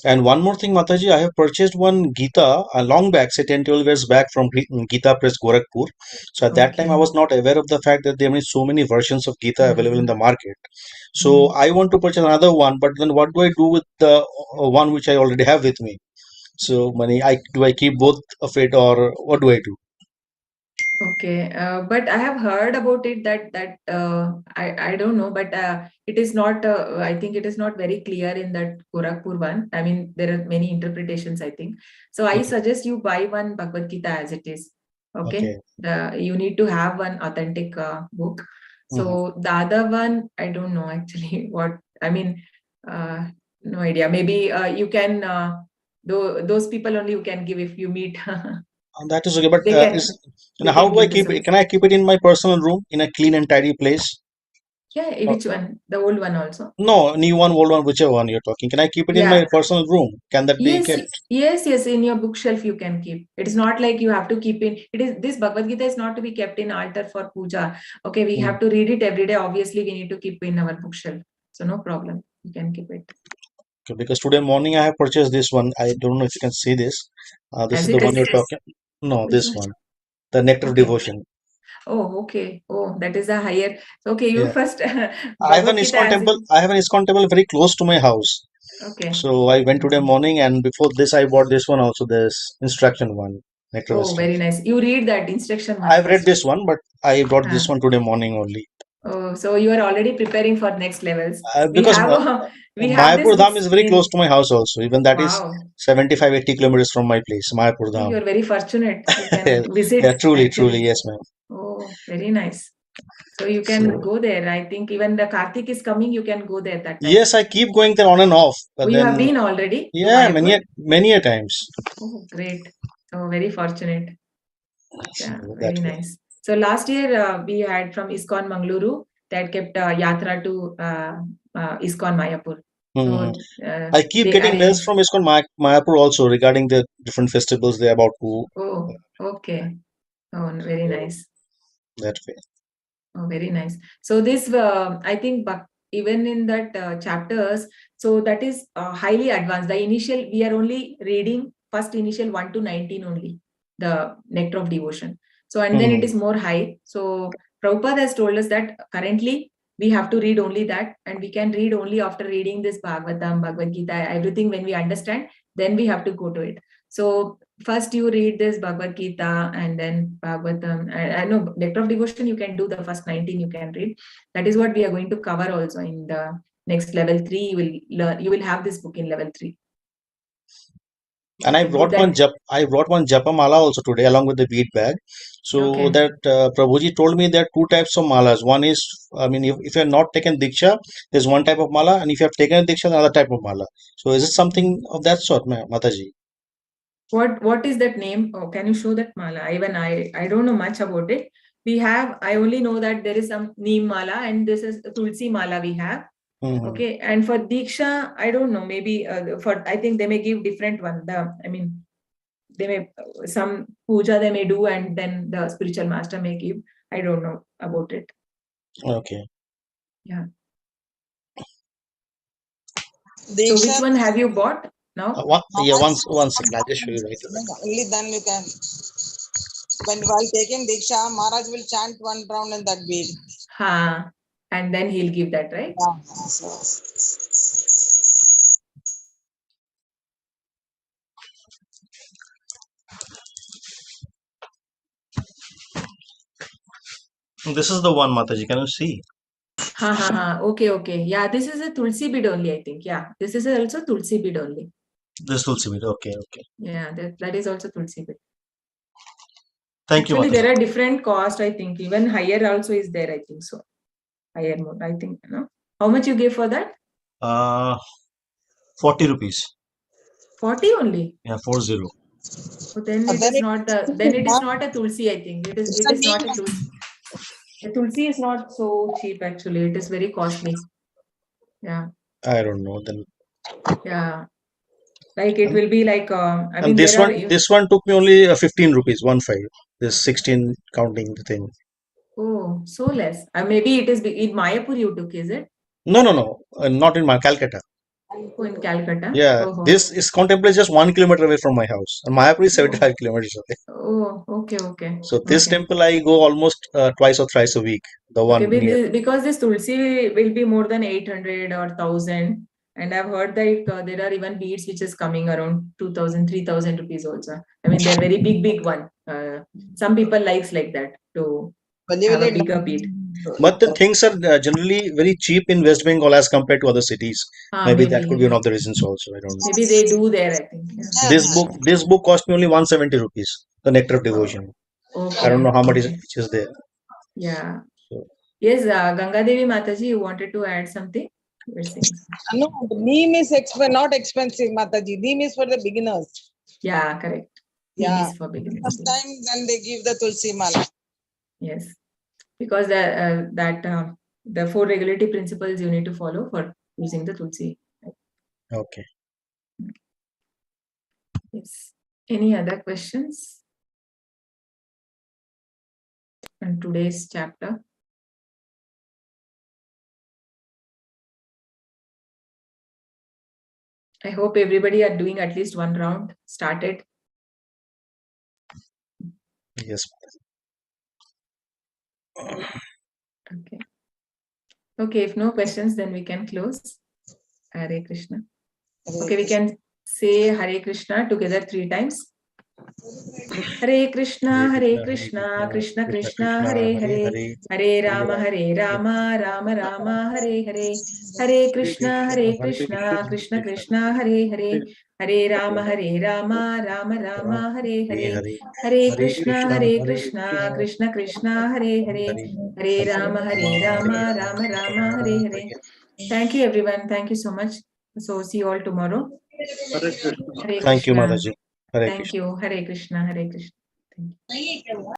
And one more thing, Mataji, I have purchased one Gita a long back, say 10, 12 years back from Gita Press, Gorakhpur. So at that time, I was not aware of the fact that there are so many versions of Gita available in the market. So I want to purchase another one, but then what do I do with the one which I already have with me? So, do I keep both of it, or what do I do? Okay, but I have heard about it that I don't know, but it is not. I think it is not very clear in that Gorakhpur one. I mean, there are many interpretations, I think. So I suggest you buy one Bhagavad Gita as it is. Okay. You need to have one authentic book. So the other one, I don't know actually what. I mean, no idea. Maybe you can. Those people only you can give if you meet. That is okay, but They can. how do I keep it? Can I keep it in my personal room in a clean and tidy place? Yeah, which one? The old one also? No, new one, old one, whichever one you're talking. Can I keep it in my personal room? Can that be kept? Yes, in your bookshelf you can keep. It is not like you have to keep in. This Bhagavad Gita is not to be kept in altar for puja. Okay, we have to read it every day. Obviously, we need to keep in our bookshelf. So no problem. You can keep it. Okay, because today morning I have purchased this one. I don't know if you can see this. This is the one you're talking. No, this one. The Nectar Devotion. Oh, okay. Oh, that is a higher. Okay, you first. I have an ISKCON temple. I have an ISKCON temple very close to my house. Okay. So I went today morning, and before this, I bought this one also. This instruction one. Oh, very nice. You read that instruction one. I've read this one, but I brought this one today morning only. Oh, so you are already preparing for next levels. Because we have Mayapur Dham is very close to my house also. Even that is 75-80 kilometers from my place, Mayapur Dham. You are very fortunate. You can visit. Yeah, truly, yes, ma'am. Oh, very nice. So you can go there. I think even the Karthik is coming, you can go there that time. Yes, I keep going there on and off. But you have been already? Yeah, many a times. Oh, great. Oh, very fortunate. Yeah, So very that way. nice. So last year we had from ISKCON Mangaluru that kept Yatra to ISKCON Mayapur. Mhm. So I keep they getting mails arranged. from ISKCON Mayapur also regarding the different festivals they're about to. Oh, okay. Oh, very nice. That way. Oh, very nice. So this, I think, but even in that chapters, so that is highly advanced. The initial, we are only reading first initial 1 to 19 only, the Nectar of Devotion. So, and then it is more high. So Prabhupada has told us that currently we have to read only that, and we can read only after reading this Bhagavatam, Bhagavad Gita, everything when we understand, then we have to go to it. So first you read this Bhagavad Gita and then Bhagavatam. I know Nectar of Devotion, you can do the first 19, you can read. That is what we are going to cover also in the next level 3. You will learn, you will have this book in level 3. And I brought one japa mala also today along with the bead bag. So that Prabhuji told me there are 2 types of malas. One is, I mean, if you have not taken Diksha, there's one type of mala, and if you have taken Diksha, another type of mala. So is it something of that sort, Mataji? What is that name? Oh, can you show that mala? Even I don't know much about it. I only know that there is some Neem mala and this is Tulsi mala we have. Okay, and for Diksha, I don't know, maybe I think they may give different one. They may, some puja they may do and then the spiritual master may give. I don't know about it. Okay. Yeah. Diksha, So which one have you bought now? One second. I'll just show you right away. only then you can. While taking Diksha, Maharaj will chant 1 round in that bead. And then he'll give that, right? This is the one, Mataji. Can you see? Okay. Yeah, this is a Tulsi bead only, I think. Yeah, this is also Tulsi bead only. This Tulsi bead. Okay. Yeah, that is also Tulsi bead. Thank you, Actually, Mataji. there are different cost, I think. Even higher also is there, I think so. Higher mode, I think. No? How much you gave for that? 40 rupees. 40 only? Yeah, 40. So then it is not a Tulsi, I think. It is not a Tulsi. The Tulsi is not so cheap actually. It is very costly. Yeah. I don't know then. Yeah. Like it will be like this one took me only 15 rupees, 15. This 16 counting the thing. Oh, so less. Maybe it is in Mayapur you took, is it? No, not in my Calcutta. Oh, in Calcutta. Yeah, this is contemplated just 1 kilometer away from my house, and Mayapur is 75 kilometers away. Oh, okay. So this temple I go almost twice or thrice a week. The one near. Because this Tulsi will be more than 800 or 1000, and I've heard that there are even beads which is coming around 2000, 3000 rupees also. I mean, they're very big one. Some people likes like that to have a bigger bead. But the things are generally very cheap in West Bengal as compared to other cities. Maybe that could be one of the reasons also. I don't know. Maybe they do there, I think. Yeah. This book cost me only 170 rupees. The Nectar of Devotion. Okay. I don't know how much which is there. Yeah. So. Yes, Ganga Devi Mataji, you wanted to add something? No, Neem is not expensive, Mataji. Neem is for the beginners. Yeah, correct. Neem is for beginners. Sometimes then they give the Tulsi mala. Yes, because the 4 regulatory principles you need to follow for using the Tulsi. Okay. Yes. Any other questions on today's chapter? I hope everybody are doing at least 1 round. Started. Yes. Okay, if no questions, then we can close. Hare Krishna. Okay, we can say Hare Krishna together 3 times. Hare Krishna, Krishna Krishna, Hare Hare, Hare Rama, Rama Rama, Hare Hare, Hare Krishna, Krishna Krishna, Hare Hare, Hare Rama, Rama Rama, Hare Hare, Hare Krishna, Krishna Krishna, Hare Hare, Hare Rama, Rama Rama, Hare Hare. Thank you, everyone. Thank you so much. So see you all tomorrow. Hare Krishna. Thank you, Mataji. Thank you. Hare Krishna. Thank you.